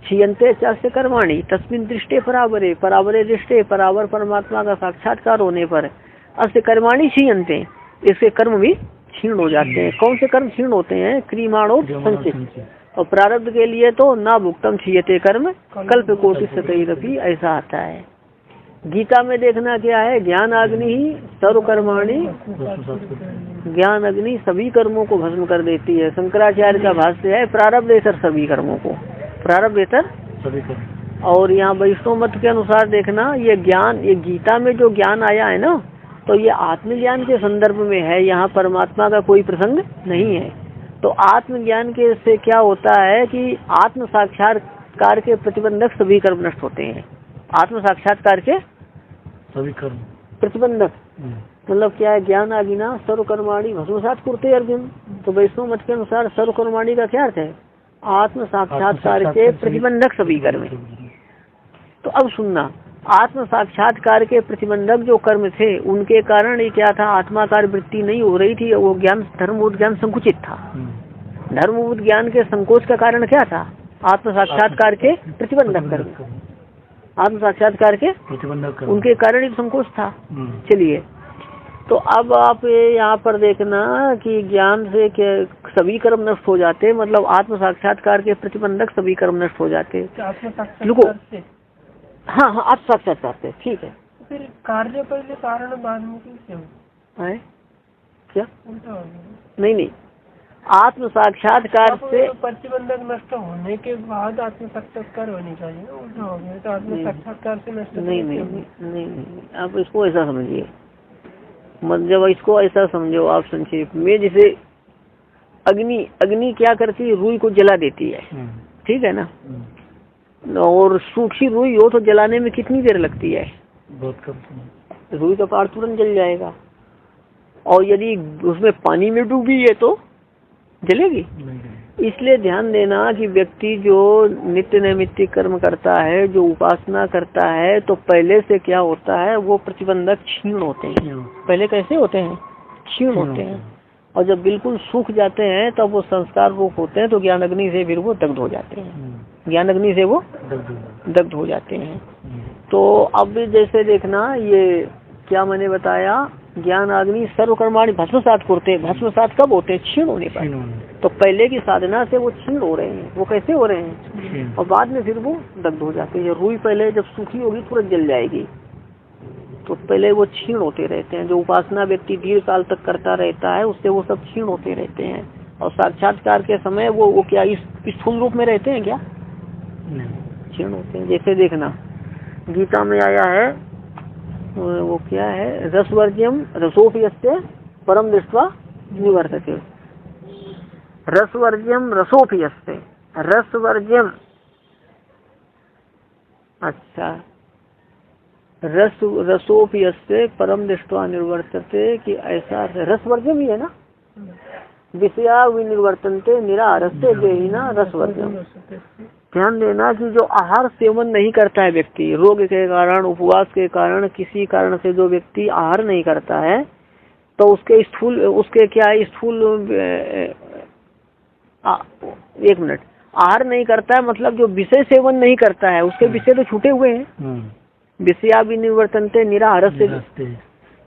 Speaker 1: क्षीयन्ते चास्य कर्माणि तस्मिन् दृष्टे परावरे, परावरे दृष्टे, परावर परमात्मा का साक्षात्कार होने पर अस्य कर्माणि क्षीयन्ते, इसके कर्म भी क्षीण हो जाते हैं। कौन से कर्म क्षीण होते हैं? क्रियमाणो संचित। और प्रारब्ध के लिए तो ना भुक्तम क्षीयते कर्म कल्प कोटि सतैरपि, ऐसा आता है। गीता में देखना क्या है? ज्ञान अग्नि ही सर्व कर्माणि, ज्ञान अग्नि सभी कर्मों को भस्म कर देती है। शंकराचार्य का भाष्य है प्रारब्धेतर सभी कर्मों को, प्रारब्धेतर सभी कर्म। और यहाँ वैष्णव मत के अनुसार देखना, ये ज्ञान, ये गीता में जो ज्ञान आया है ना, तो ये आत्मज्ञान के संदर्भ में है, यहाँ परमात्मा का कोई प्रसंग नहीं है। तो आत्मज्ञान के से क्या होता है कि आत्म साक्षात्कार के प्रतिबंधक सभी कर्म नष्ट होते हैं। आत्म साक्षात्कार के सभी कर्म प्रतिबंधक मतलब क्या है? ज्ञान आगिना सर्व कर्माणि भस्मसात् कुरुते अर्जुन। तो वैष्णव मत के अनुसार सर्व कर्माणि का क्या अर्थ है? आत्म साक्षात्कार के प्रतिबंधक सभी कर्म। तो अब सुनना, आत्म साक्षात्कार के प्रतिबंधक जो कर्म थे उनके कारण ये क्या था? आत्माकार वृत्ति नहीं हो रही थी, वो ज्ञान धर्मभूत ज्ञान संकुचित था। धर्मभूत ज्ञान के संकोच का कारण क्या था? आत्म साक्षात्कार के प्रतिबंधक कर्म, आत्म साक्षात्कार के प्रतिबंधक उनके कारण ही संकोच था। चलिए, तो अब आप यहाँ पर देखना कि ज्ञान से सभी कर्म नष्ट हो जाते, मतलब आत्म साक्षात्कार के प्रतिबंधक सभी कर्म नष्ट हो जाते। रुको, हाँ आत्म साक्षात्कार से, ठीक है।
Speaker 2: फिर कार्य पहले कारण बाद में कैसे हो?
Speaker 1: क्या उल्टा हो गया? नहीं, आत्म साक्षात्कार से
Speaker 2: प्रतिबंधक नष्ट होने के बाद आत्म साक्षात्कार होनी चाहिए, उल्टा हो गया। तो आत्म साक्षात्कार से नष्ट
Speaker 1: नहीं, आप इसको ऐसा समझिए, जब इसको ऐसा समझो आप संक्षेप में, जैसे अग्नि क्या करती है? रुई को जला देती है, ठीक है ना। और सूखी रुई हो तो जलाने में कितनी देर लगती है? बहुत कम। रुई का पार तुरंत जल जाएगा। और यदि उसमें पानी में डूबी है तो जलेगी? इसलिए ध्यान देना कि व्यक्ति जो नित्य नैमित्तिक कर्म करता है, जो उपासना करता है, तो पहले से क्या होता है? वो प्रतिबंधक क्षीण होते हैं। पहले कैसे होते हैं? क्षीण होते हैं। और जब बिल्कुल सूख जाते हैं तब तो वो संस्कार रूप होते हैं, तो ज्ञान अग्नि से फिर वो दग्ध हो जाते हैं। ज्ञान अग्नि से वो दग्ध हो जाते हैं। तो अब जैसे देखना, ये क्या मैंने बताया, ज्ञान अग्नि सर्व कर्माणि भस्मसात् कुरुते। भस्मसात् कब होते हैं? क्षीण होने पर। तो पहले की साधना से वो क्षीण हो रहे हैं। वो कैसे हो रहे हैं? और बाद में फिर वो दग्ध हो जाते हैं। रुई पहले जब सूखी होगी तुरंत जल जाएगी, तो पहले वो क्षीण होते रहते हैं। जो उपासना व्यक्ति दीर्घ काल तक करता रहता है, उससे वो सब क्षीण होते रहते हैं। और साक्षात्कार के समय वो क्या इस स्थूल रूप में रहते हैं? क्या क्षीण होते हैं। जैसे देखना, गीता में आया है, वो क्या है? रसवर्ज्यम रसोपयस्य परम दृष्ट्वा निवर्तते। रसवर्ज्यम रसोपयस्य, रसवर्ज्यम, अच्छा, रसोपयस्य परम दृष्ट्वा निर्वर्तते, कि ऐसा रसवर्ज्यम ही है ना। विषया विनिर्वर्तनते निरारस्य देहिना रसवर्ज्यम। ध्यान देना कि जो आहार सेवन नहीं करता है व्यक्ति, रोग के कारण, उपवास के कारण, किसी कारण से जो व्यक्ति आहार नहीं करता है, तो उसके स्थूल, उसके क्या स्थूल, एक मिनट, आहार नहीं करता है मतलब जो विषय सेवन नहीं करता है, उसके विषय तो छूटे हुए हैं। विषया भी निवर्तनते निराहार से,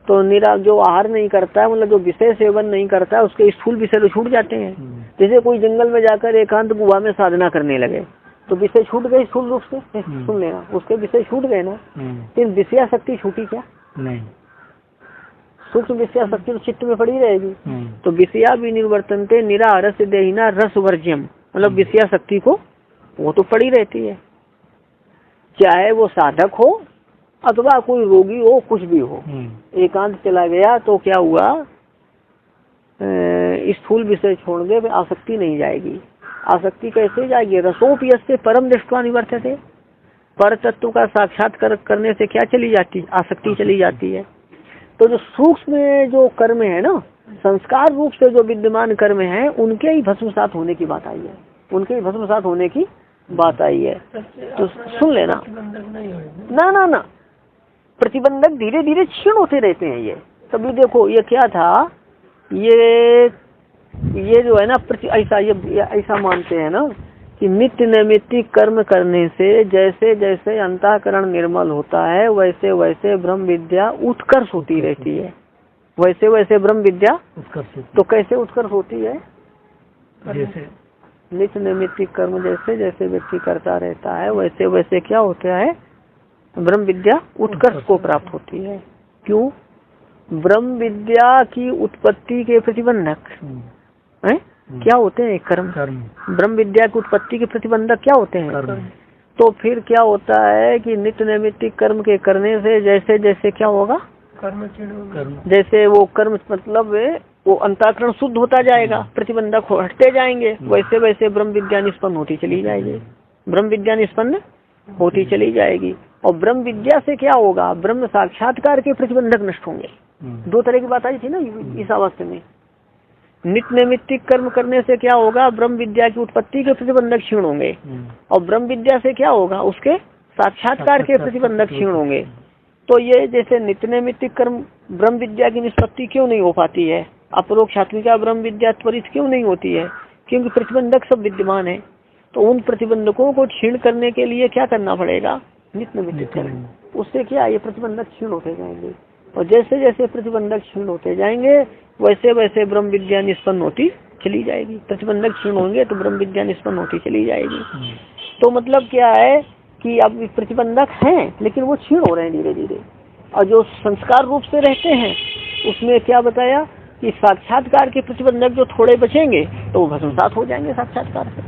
Speaker 1: तो जो आहार नहीं करता है मतलब जो विषय सेवन नहीं करता है, उसके स्थूल विषय तो छूट जाते हैं। जैसे कोई जंगल में जाकर एकांत गुहा में साधना करने लगे तो विषय छूट गए स्थूल रूप से, सुन लेना, उसके विषय छूट गए ना। तो विषया शक्ति छूटी क्या? नहीं। सूक्ष्म विषया शक्ति तो चित्त में पड़ी रहेगी। तो विषया भी निवर्तनते निराहार से देहिना रस वर्ज्यम, मतलब विषया शक्ति को वो तो पड़ी रहती है, चाहे वो साधक हो अथवा कोई रोगी हो, कुछ भी हो। एकांत चला गया तो क्या हुआ, स्थूल विषय छोड़ दे, आसक्ति नहीं जाएगी। आसक्ति कैसे जाएगी? रसोपयस्य परम दृष्टवा निवर्तते, पर तत्व का साक्षात्कार करने से क्या चली जाती? आसक्ति चली जाती है। तो जो सूक्ष्म जो कर्म है ना, संस्कार रूप से जो विद्यमान कर्म है, उनके ही भस्मसात होने की बात आई है, उनके ही भस्मसात होने की बात आई है। तो सुन लेना, ना ना ना, प्रतिबंधक धीरे धीरे क्षीण होते रहते हैं। ये तभी देखो, ये क्या था, ये जो है ना, ऐसा ये ऐसा मानते हैं ना कि नित्य नैमित्तिक कर्म करने से जैसे जैसे अंतःकरण निर्मल होता है, वैसे वैसे ब्रह्म विद्या उत्कर्ष होती रहती है, वैसे वैसे ब्रह्म विद्या उत्कर्ष। तो कैसे उत्कर्ष होती है? जैसे नित्य नैमित्तिक कर्म जैसे जैसे व्यक्ति करता रहता है, वैसे वैसे क्या होता है? ब्रह्म विद्या उत्कर्ष को प्राप्त होती है। क्यों? ब्रह्म विद्या की उत्पत्ति के प्रतिबंधक है क्या होते हैं? कर्म। ब्रह्म विद्या की उत्पत्ति के प्रतिबंधक क्या होते हैं? कर्म। तो फिर क्या होता है कि नित्य नैमित्तिक कर्म के करने से जैसे जैसे क्या होगा? कर्म। जैसे वो कर्म मतलब वो अंतःकरण शुद्ध होता जाएगा, प्रतिबंधक हटते जाएंगे, वैसे वैसे ब्रह्म विद्या निष्पन्न होती चली जाएगी, ब्रह्म विद्या निष्पन्न होती चली जाएगी। और ब्रह्म विद्या से क्या होगा? ब्रह्म साक्षात्कार के प्रतिबंधक नष्ट होंगे। दो तरह की बात आई थी ना इस अवस्था में। नित्य नैमित्तिक कर्म करने से क्या होगा? ब्रह्म विद्या की उत्पत्ति के प्रतिबंधक क्षीण होंगे, और ब्रह्म विद्या से क्या होगा? उसके साक्षात्कार के प्रतिबंधक क्षीण होंगे। तो ये जैसे नित्य नैमित्तिक कर्म ब्रह्म विद्या की निष्पत्ति क्यों नहीं हो पाती है? अपरोक्षात्मिका ब्रह्म विद्या त्वरित क्यों नहीं होती है? क्योंकि प्रतिबंधक सब विद्यमान है। तो उन प्रतिबंधकों को क्षीण करने के लिए क्या करना पड़ेगा? नित्य नैमित्तिक कर्म। उससे क्या ये प्रतिबंधक क्षीण होते जाएंगे, और जैसे जैसे प्रतिबंधक क्षीण होते जाएंगे वैसे वैसे ब्रह्म विद्या निष्पन्न होती चली जाएगी। प्रतिबंधक क्षीण होंगे तो ब्रह्म विद्या निष्पन्न होती चली जाएगी। तो मतलब क्या है कि अब प्रतिबंधक हैं लेकिन वो क्षीण हो रहे हैं धीरे धीरे। और जो संस्कार रूप से रहते हैं उसमें क्या बताया कि साक्षात्कार के प्रतिबंधक जो थोड़े बचेंगे तो वो भस्मसात हो जाएंगे साक्षात्कार से।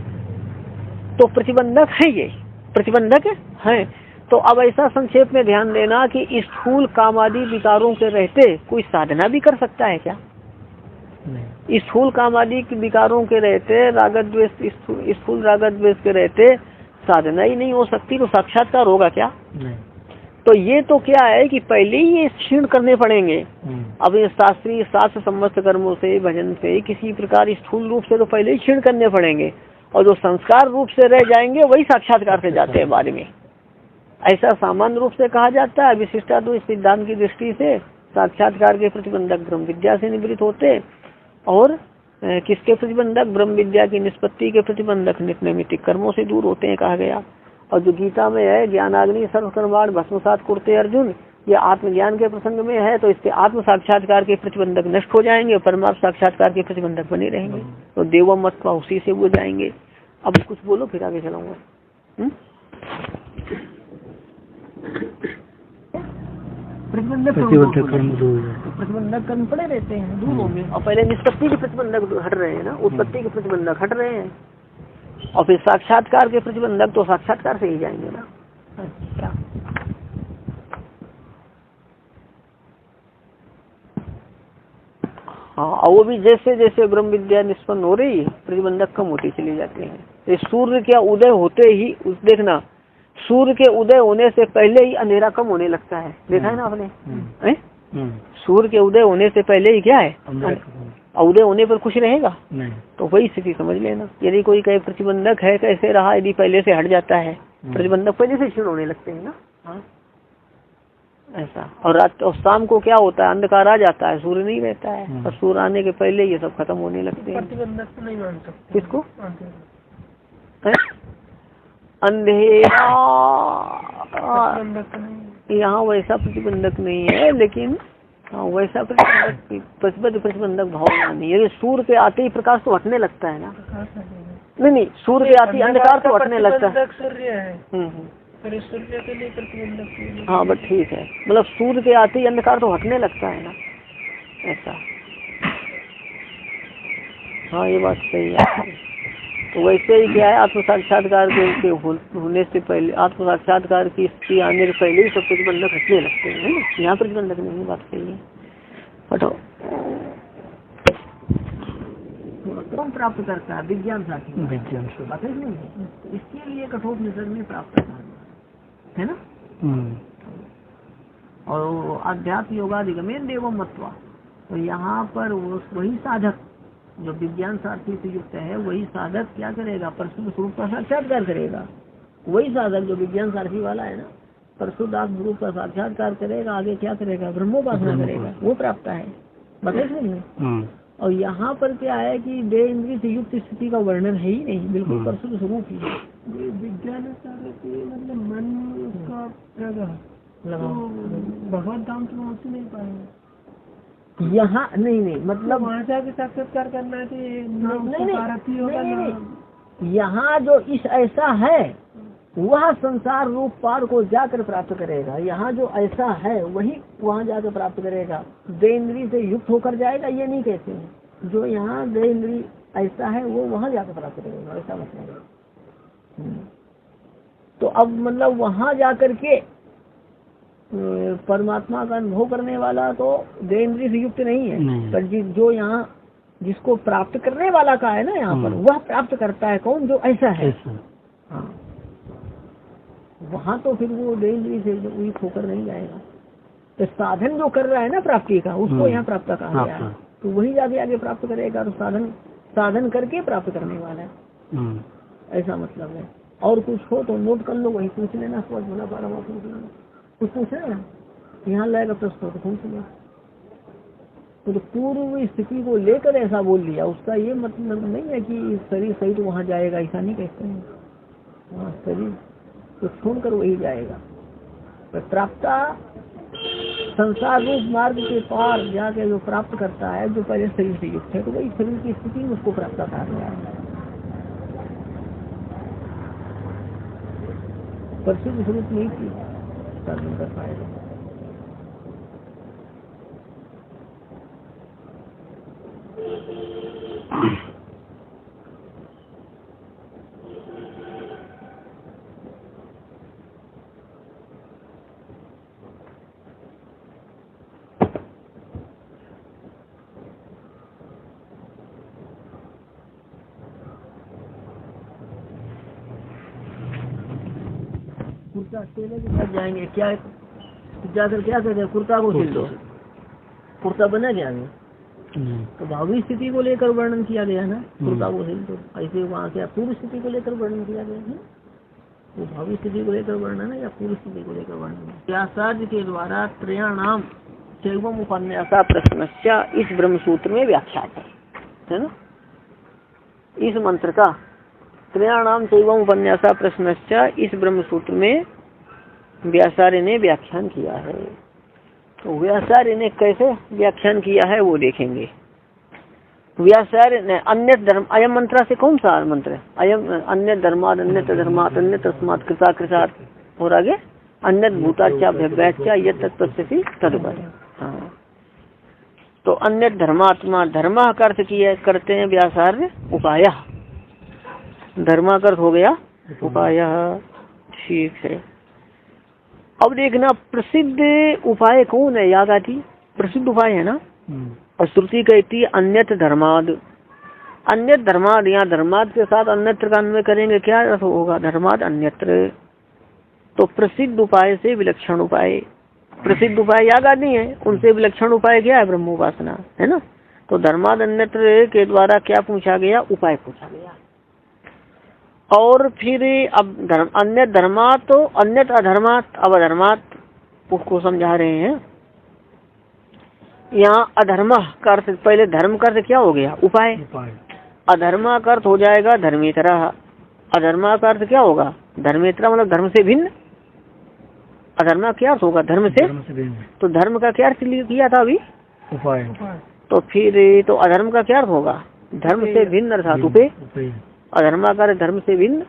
Speaker 1: तो प्रतिबंधक है, ये प्रतिबंधक है। तो अब ऐसा संक्षेप में ध्यान देना कि स्थूल कामादि विकारों के रहते कोई साधना भी कर सकता है क्या? स्थूल कामादि विकारों के रहते रागद्वेष, स्थूल रागद्वेष के रहते साधना ही नहीं हो सकती, तो साक्षात्कार होगा क्या? नहीं। तो ये तो क्या है कि पहले ही ये क्षीण करने पड़ेंगे। अब ये शास्त्रीय शास्त्र सम्मत कर्मों से, भजन से, किसी प्रकार स्थूल रूप से तो पहले ही क्षीण करने पड़ेंगे, और जो संस्कार रूप से रह जाएंगे वही साक्षात्कार से जाते हैं बाद में। ऐसा सामान्य रूप से कहा जाता है। विशिष्टाद्वैत सिद्धांत की दृष्टि से साक्षात्कार के प्रतिबंधक ब्रह्म विद्या से निवृत्त होते, और किसके प्रतिबंधक? ब्रह्म विद्या की निष्पत्ति के प्रतिबंधक नित्य नैमित्तिक कर्मों से दूर होते हैं, कहा गया। और जो गीता में है ज्ञानाग्नि सर्वकर्माण भस्मसात कुरुते अर्जुन, ये आत्मज्ञान के प्रसंग में है, तो इसके आत्म साक्षात्कार के प्रतिबंधक नष्ट हो जाएंगे, परमात्म साक्षात्कार के प्रतिबंधक बने रहेंगे। तो देवम मत्वा उसी से वो जाएंगे। अब कुछ बोलो फिर आगे चलाऊंगा। प्रतिबंधक कर्म पड़े रहते हैं, दूर होंगे। और पहले निष्पत्ति के प्रतिबंधक हट रहे हैं ना, उत्पत्ति के प्रतिबंधक हट रहे हैं, और फिर साक्षात्कार के प्रतिबंधक तो साक्षात्कार से ही जाएंगे ना। अच्छा, हाँ। और वो भी जैसे जैसे ब्रह्म विद्या निष्पन्न हो रही प्रतिबंधक कम होती चली जाते हैं। सूर्य का उदय होते ही देखना, सूर्य के उदय होने से पहले ही अंधेरा कम होने लगता है, देखा है ना आपने? सूर्य के उदय होने से पहले ही क्या है? और उदय होने पर कुछ रहेगा
Speaker 3: नहीं।
Speaker 1: तो वही स्थिति समझ लेना। यदि कोई कहे प्रतिबंधक है कैसे रहा, यदि पहले से हट जाता है, प्रतिबंधक पहले से क्षीण होने लगते हैं ना। हाँ ऐसा। और रात और शाम को क्या होता है, अंधकार आ जाता है, सूर्य नहीं रहता है, और सूर्य आने के पहले ये सब खत्म होने लगते हैं।
Speaker 2: प्रतिबंधक नहीं मान सकते
Speaker 1: किसको? अंधेरा यहाँ वैसा प्रतिबंधक नहीं है, लेकिन हाँ वैसा प्रतिबंधक भावना नहीं है। सूर्य के आते ही प्रकाश तो हटने लगता है ना। नहीं सूर्य के आते ही अंधकार तो हटने लगता है।
Speaker 2: सूर्य है सूर्य के लिए प्रतिबंधक।
Speaker 1: हाँ बस ठीक है, मतलब सूर्य के आते ही अंधकार तो हटने लगता है ना, ऐसा। हाँ ये बात सही है। तो वैसे ही क्या है, आत्म साक्षात्कार के होने से पहले, आत्म साक्षात्कार की स्थिति आने से पहले ही सब प्रतिबंधक हटने लगते हैं ना। यहाँ प्रतिबंधक नहीं, बात सही है। हटो। कौन प्राप्त करता है? विज्ञान साथी,
Speaker 3: विज्ञान से
Speaker 1: बात नहीं है। इसके लिए कठोपनिषद में प्राप्त करना है ना। और अध्यात्म योगाधिगमेन देवम मत्वा, तो यहाँ पर वही साधक जो विज्ञान साथी से युक्त है, वही साधक क्या करेगा? परशुद्ध स्वरूप का साक्षात्कार करेगा। वही साधक जो विज्ञान साथी वाला है ना, परशुद्ध आत्म स्वरूप का साक्षात्कार करेगा। आगे क्या करेगा? ब्रह्मोपासना करेगा, वो प्राप्त है। बताइए नहीं। और यहाँ पर क्या है कि देह इंद्रिय से युक्त स्थिति का वर्णन है ही नहीं, बिल्कुल परशुद्ध स्वरूप ही है।
Speaker 2: विज्ञान मतलब मन उसका भगवत धाम तो पहुँच नहीं पाएंगे
Speaker 1: यहाँ। नहीं मतलब
Speaker 2: वहाँ जाके साक्षात्कार करना है।
Speaker 1: नहीं, यहाँ जो इस ऐसा है वह संसार रूप पार को जाकर प्राप्त करेगा। यहाँ जो ऐसा है वही वहाँ जाकर प्राप्त करेगा। देह इंद्रिय से युक्त होकर जाएगा ये नहीं कहते हैं। जो यहाँ देह इंद्रिय ऐसा है वो वहाँ जाकर प्राप्त करेगा, ऐसा मतलब है। तो अब मतलब वहाँ जाकर के परमात्मा का अनुभव करने वाला तो देह इंद्रिय से युक्त नहीं है, पर जो यहाँ जिसको प्राप्त करने वाला का है ना, यहाँ पर वह प्राप्त करता है। कौन? जो ऐसा है। हाँ वहाँ तो फिर वो देह इंद्रिय से युक्त होकर नहीं जाएगा। तो साधन जो कर रहा है ना प्राप्ति का, उसको यहाँ प्राप्त कहा गया है। तो वही जाके आगे प्राप्त करेगा। तो साधन करके प्राप्त करने वाला है, ऐसा मतलब है। और कुछ हो तो नोट कर लो, वही पूछ लेना। समझ बना पा रहा हूँ कुछ पूछे ना, यहाँ लाएगा प्रश्न तो पूछ लो। तो पूर्व स्थिति को लेकर ऐसा बोल लिया, उसका ये मतलब नहीं है कि शरीर सही तो वहाँ जाएगा, ऐसा नहीं कहते हैं। वहाँ शरीर तो छोड़कर वही जाएगा। तो प्राप्ता संसार रूप मार्ग के पार जाके जो प्राप्त करता है, जो पहले शरीर से युक्त है, तो वही शरीर की स्थिति में उसको प्राप्त कहा गया है। परशुद्ध स्वरूप नहीं थी साधन कर पाएगा। कुर्ता अकेले के साथ जाएंगे क्या? जाकर क्या कहते हैं? कुर्ता को सिल दो। कुर्ता बना क्या नहीं? तो भावी स्थिति को लेकर वर्णन किया गया ना, कुर्ता को सिल दो। ऐसे वहाँ क्या पूर्व स्थिति को लेकर वर्णन किया गया है? वो भावी स्थिति को लेकर वर्णन है या पूर्व स्थिति को लेकर वर्णन है? व्यासार्य के द्वारा त्रयाणाम चैवम उपन्यासा प्रश्नस्या इस ब्रह्म सूत्र में व्याख्या है ना। इस मंत्र का त्रयाणाम चैवम उपन्यासा प्रश्नस्या इस ब्रह्म सूत्र में व्यासार्य ने व्याख्यान किया है। तो व्यासार्य ने कैसे व्याख्यान किया है वो देखेंगे। व्यासार्य ने अन्य धर्म, अयम मंत्र से कौन सा मंत्र है? अयम अन्य धर्माद अन्य धर्मात अन्य तस्मात् कृता कृतात्, और आगे अन्य भूताच्या भव्याच्या यत् तत्पश्यति तद्वत्। हाँ तो अन्य धर्मात्मा, धर्म का अर्थ किया करते हैं व्यासार्य उपाय, धर्म का अर्थ हो गया उपाय। ठीक है। अब देखना प्रसिद्ध उपाय कौन है? याद आती प्रसिद्ध उपाय है ना। और श्रुति कहती है अन्यत्र धर्माद, अन्य धर्माद। यहाँ धर्माद के साथ अन्यत्र का अन्वय करेंगे, क्या अर्थ होगा? धर्माद अन्यत्र। तो प्रसिद्ध उपाय से विलक्षण उपाय, प्रसिद्ध उपाय याद आती है, उनसे विलक्षण उपाय क्या है? ब्रह्मोपासना है ना। तो धर्माद अन्यत्र के द्वारा क्या पूछा गया? उपाय पूछा गया। और फिर अब अन्य धर्मात तो अन्यत अधर्मात, अब अधर्मात उसको समझा रहे हैं। यहाँ अधर्म का अर्थ, पहले धर्म का अर्थ क्या हो गया? उपाय। अधर्मा का अर्थ हो जाएगा धर्मेतरा। अधर्मा का अर्थ क्या होगा? धर्मेतरा मतलब धर्म से भिन्न। अधर्मा क्या अर्थ होगा? धर्म से भिन्न। तो धर्म का क्या अर्थ किया था अभी? उपाय। तो फिर तो अधर्म का क्या अर्थ होगा? धर्म से भिन्न अर्थात उपे। अधर्मा का अर्थ धर्म से भिन्न।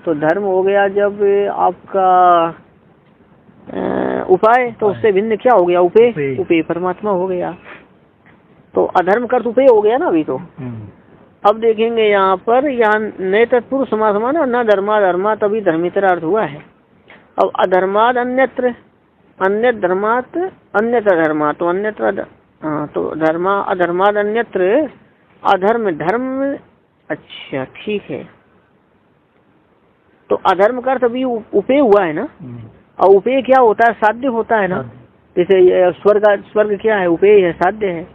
Speaker 1: तो धर्म हो गया जब आपका उपाय, तो उससे भिन्न क्या हो गया? उपे। उपे परमात्मा हो गया। तो अधर्म का अर्थ उपे हो गया ना अभी। तो अब देखेंगे यहाँ पर, यहाँ नए तत्पुरुष समास माना न धर्मा धर्मा, तभी धर्मेतर अर्थ हुआ है। अब अधर्माद अन्यत्र, अन्य धर्मात अन्यत्र अधर्मा, तो अन्यत्र तो धर्मा अधर्माद अन्यत्र अधर्म धर्म। अच्छा ठीक है। तो अधर्म का अर्थ अभी उपे हुआ है ना। और उपे क्या होता है? साध्य होता है ना। जैसे स्वर्ग क्या है? उपे है, साध्य है।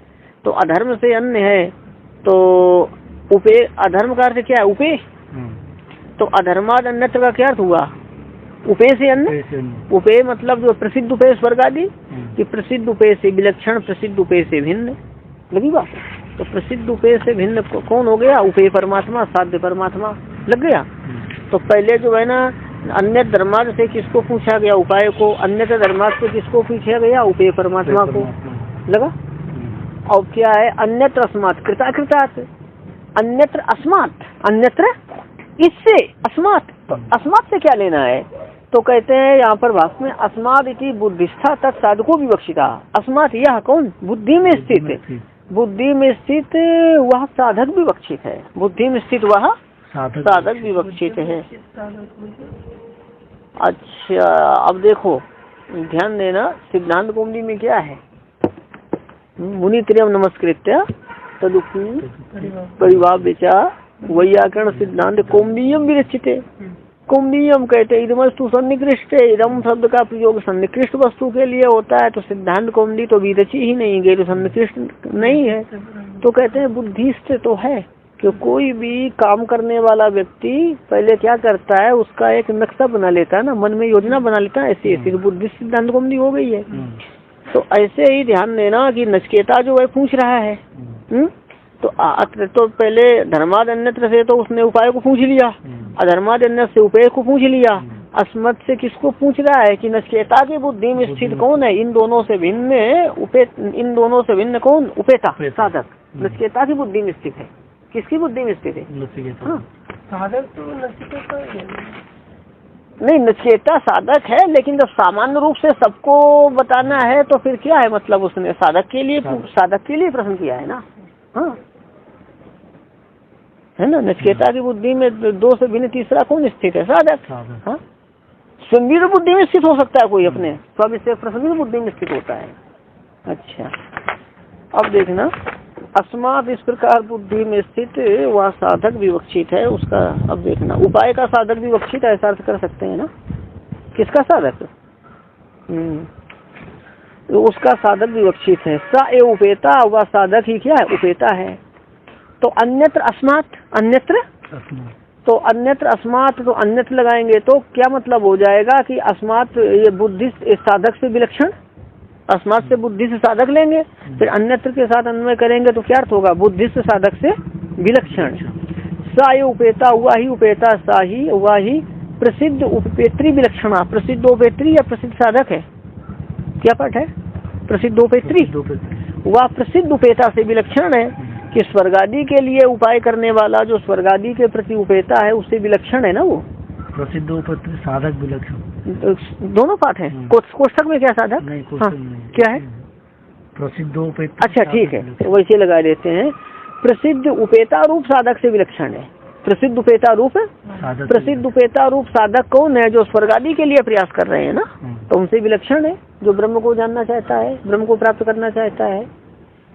Speaker 1: तो अधर्म से अन्य है, तो उपे। अधर्म का अर्थ क्या है? उपे। तो अधर्माद अन्यत्र का क्या अर्थ हुआ? उपे से अन्य। उपे मतलब जो प्रसिद्ध उपे स्वर्ग आदि, कि प्रसिद्ध उपे से विलक्षण, प्रसिद्ध उपे से भिन्न। लगी बात? तो प्रसिद्ध उपे से भिन्न कौन हो गया? उपे परमात्मा, साध्य परमात्मा। लग गया? तो पहले जो है ना, अन्य धर्माद से किसको पूछा गया? उपाय को। अन्य धर्माद से किसको पूछा गया? उपे परमात्मा को। लगा? और क्या है? अन्यत्र अस्मात् कृताकृतात्, अन्यत्र अस्मात्, अन्यत्र इससे, अस्मात्। तो अस्मात् से क्या लेना है? तो कहते हैं यहाँ पर भाष्य में, अस्मात् इति बुद्धिस्था तत्साधको विवक्षिता। अस्मात् यह कौन? बुद्धि में स्थित। बुद्धि में स्थित वह साधक विवक्षित है। बुद्धि में स्थित वह साधक विवक्षित है। अच्छा अब देखो, ध्यान देना, सिद्धांत कौमुदी में क्या है? मुनित्रयम् नमस्कृत्य तदुक्ति परिभाव विचार वैयाकरण सिद्धांत कौमुदीयम विरचिते। कौमुदीयम कहते इदमस्तु सन्निकृष्ट। इदम शब्द का प्रयोग सन्निकृष्ट वस्तु के लिए होता है। तो सिद्धांत कौमुदी तो विरची ही नहीं गई, तो सन्निकृष्ट नहीं है। तो कहते हैं बुद्धिस्ट तो है, कि कोई भी काम करने वाला व्यक्ति पहले क्या करता है? उसका एक नक्शा बना लेता है ना, मन में योजना बना लेता है। ऐसी ऐसी बुद्धिस्ट सिद्धांत कौमुदी हो गई है। तो ऐसे ही ध्यान देना कि नचिकेता जो है पूछ रहा है, तो पहले धर्माद अन्यत्र से तो उसने उपाय को पूछ लिया, अधर्माद अन्यत्र से उपाय को पूछ लिया। अस्मत् से किसको पूछ रहा है? कि नचिकेता की बुद्धि में स्थित कौन है? इन दोनों से भिन्न इन दोनों से भिन्न कौन? उपेता, साधक। नचिकेता की बुद्धि में स्थित है। किसकी बुद्धि में स्थित है?
Speaker 2: साधक तो नचिकेता
Speaker 1: नहीं, नचिकेता साधक है, लेकिन जब सामान्य रूप से सबको बताना है तो फिर क्या है? मतलब उसने साधक के लिए प्रश्न किया है ना। हाँ है ना। नचिकेता की बुद्धि में दो से भिन्न तीसरा कौन स्थित है? साधक। हाँ, स्वयं बुद्धि में स्थित हो सकता है कोई, अपने स्वामी से प्रसन्न बुद्धि में स्थित होता है। अच्छा अब देखना, अस्मात् इस प्रकार बुद्धि में स्थित वह साधक विवक्षित है उसका। अब देखना, उपाय का साधक विवक्षित ऐसा अर्थ कर सकते हैं ना। किसका साधक? तो उसका साधक विवक्षित है। सा ए उपेता, वह साधक ही क्या है? उपेता है। तो अन्यत्र अस्मात्, अन्यत्र तो अन्यत्र अस्मात्, तो अन्यत्र लगाएंगे तो क्या मतलब हो जाएगा? कि अस्मात् ये बुद्धि साधक से विलक्षण, अस्मात् से बुद्धि से साधक लेंगे, फिर अन्यत्र के साथ अन्वय करेंगे तो क्या अर्थ होगा? बुद्धि से साधक से विलक्षण। सा ये उपेता, हुआ ही उपेता, सा ही हुआ ही प्रसिद्ध उपेत्री विलक्षणा। प्रसिद्ध उपेत्री या प्रसिद्ध साधक है? क्या पाठ है? प्रसिद्ध उपेत्री। वह प्रसिद्ध उपेता से विलक्षण है, कि स्वर्गादि के लिए उपाय करने वाला जो स्वर्गादि के प्रति उपेता है उससे विलक्षण है ना वो।
Speaker 3: प्रसिद्ध उपेत्री साधक विलक्षण
Speaker 1: दोनों पाठ है। कोष्ठक में क्या साधक?
Speaker 3: नहीं,
Speaker 1: क्या है?
Speaker 3: प्रसिद्ध उपेत्री।
Speaker 1: अच्छा ठीक है, वैसे लगा देते हैं। प्रसिद्ध उपेता रूप साधक से विलक्षण है। प्रसिद्ध उपेता रूप साधक। प्रसिद्ध उपेता रूप साधक कौन है? जो स्वर्गादि के लिए प्रयास कर रहे हैं ना, तो उनसे विलक्षण है। जो ब्रह्म को जानना चाहता है, ब्रह्म को प्राप्त करना चाहता है,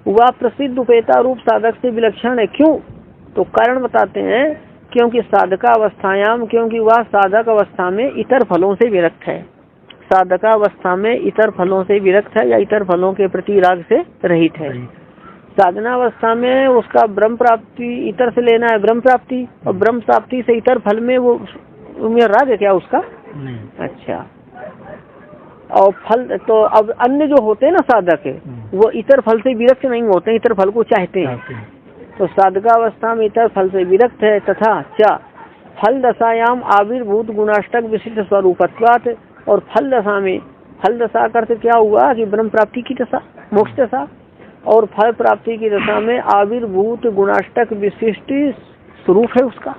Speaker 1: वह प्रसिद्ध उपेता रूप साधक से विलक्षण है। क्यों? तो कारण बताते हैं, क्योंकि साधकावस्थायाम, क्योंकि वह साधक अवस्था में इतर फलों से विरक्त है। साधकावस्था में इतर फलों से विरक्त है, या इतर फलों के प्रति राग से रहित है। साधनावस्था में उसका ब्रह्म प्राप्ति इतर से लेना है, ब्रह्म प्राप्ति, और ब्रह्म प्राप्ति से इतर फल में वो उम्मीद राग है क्या उसका?
Speaker 3: नहीं।
Speaker 1: अच्छा, और फल तो अब अन्य जो होते हैं ना साधक है वो इतर फल से विरक्त नहीं होते, इतर फल को चाहते हैं। तो साधकावस्था में इतर फल से विरक्त है। तथा क्या फल दशायाम आविर्भूत गुणाष्टक विशिष्ट स्वरूपत्वात्, और फल दशा में, फल दशा का अर्थ क्या हुआ कि ब्रह्म प्राप्ति की दशा, मोक्ष दशा, और फल प्राप्ति की दशा में आविर्भूत गुणाष्टक विशिष्ट स्वरूप है उसका।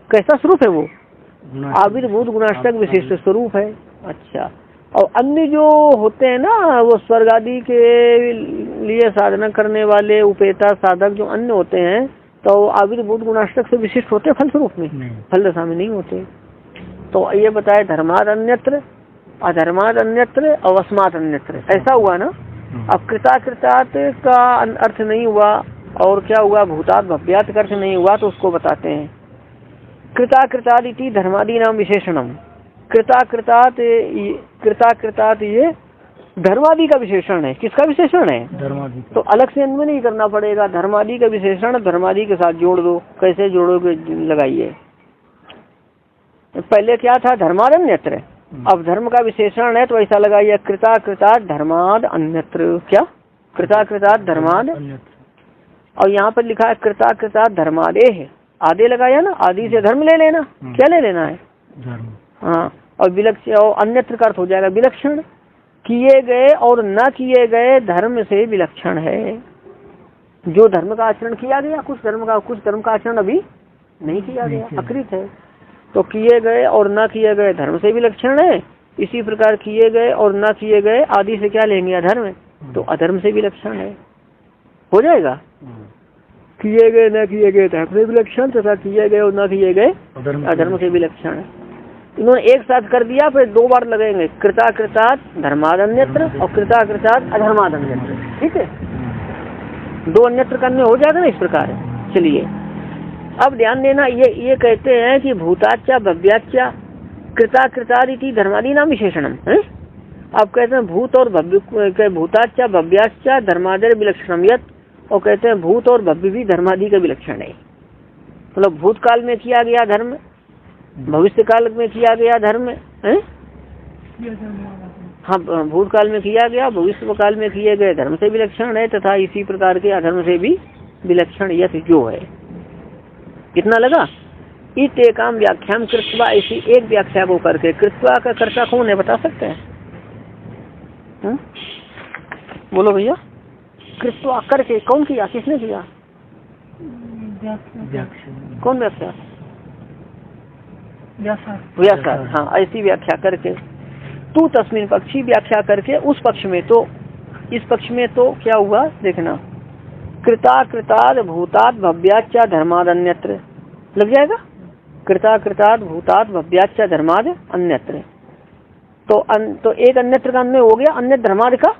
Speaker 1: कैसा स्वरूप है वो? आविर्भूत गुणाष्टक विशिष्ट स्वरूप है। अच्छा, और अन्य जो होते हैं ना वो स्वर्ग आदि के लिए साधना करने वाले उपेता साधक जो अन्य होते हैं तो आविर्भूत गुणाष्टक से विशिष्ट होते फल स्वरूप में, फल दशा में नहीं होते। तो ये बताए धर्माद अन्यत्र, अधर्माद अन्यत्र, अवस्मात अन्यत्र, ऐसा हुआ ना। अब कृताकृतात का अर्थ नहीं हुआ और क्या हुआ भूतात भव्यात का अर्थ नहीं हुआ, तो उसको बताते हैं। कृताकृताद इति धर्मादि नाम विशेषणम, कृताकृतात ये धर्मादि का विशेषण है। किसका विशेषण है? धर्मादि। तो अलग से अन्वय नहीं करना पड़ेगा, धर्मादि का विशेषण धर्मादि के साथ जोड़ दो। कैसे जोड़ोगे? लगाइए। पहले क्या था? धर्माद अन्यत्र, अब धर्म का विशेषण है तो ऐसा लगाइए कृताकृतात धर्माद अन्यत्र। क्या? कृताकृतात धर्माद, और यहाँ पर लिखा है कृताकृतात धर्मादे है, आदे लगाया ना, आदि से धर्म ले लेना। क्या ले लेना है? धर्म। हाँ, और विलक्षण, और अन्यत्र का अर्थ हो जाएगा विलक्षण, किए गए और न किए गए धर्म से विलक्षण है। जो धर्म का आचरण किया गया, कुछ धर्म का आचरण अभी नहीं किया गया, अकृत है, तो किए गए और न किए गए धर्म से विलक्षण है। इसी प्रकार किए गए और न किए गए आदि से क्या लेंगे? अधर्म, तो अधर्म से विलक्षण है। हो जाएगा, किए गए न किए गए धर्म से विलक्षण तथा किए गए और न किए गए अधर्म से विलक्षण है। इन्होंने एक साथ कर दिया, फिर दो बार लगेंगे, कृताकृतात धर्माद अन्यत्र और कृताकृतात अधर्माद अन्यत्र। ठीक है, दो अन्यत्र करने हो जाएगा ना इस प्रकार। चलिए अब ध्यान देना, ये कहते हैं कि भूताच्चा भव्याच्चा कृताकृतादिति धर्मादि नाम विशेषणम है। आप कहते हैं भूत और भव्य, भूताच्चा भव्याच्चा धर्मादि विलक्षणम यत्, और कहते हैं भूत और भव्य भी धर्मादि का विलक्षण है। मतलब भूतकाल में किया गया धर्म, भविष्य काल में किया गया धर्म है। हाँ, भूतकाल में किया गया, भविष्य काल में किए गए धर्म से विलक्षण है, तथा इसी प्रकार के अधर्म से भी विलक्षण यथ जो है। कितना लगा? इत एकाम व्याख्याम कृत्वा, ऐसी एक व्याख्या को करके। कृत्वा का कर्ता कौन है बता सकते हैं? बोलो भैया। कृत्वा करके कौन किया, किसने किया? कौन व्याख्या? व्याख्या। हाँ, ऐसी व्याख्या करके तू तस्मिन पक्षी, व्याख्या करके उस पक्ष में। तो इस पक्ष में तो क्या हुआ देखना, कृताकृताद भूताद भव्याच्चा धर्माद अन्यत्र लग जाएगा। कृताकृताद भूताद भव्याच्चा धर्माद अन्यत्र, तो एक अन्यत्र का अन्य हो गया, अन्य धर्माद का,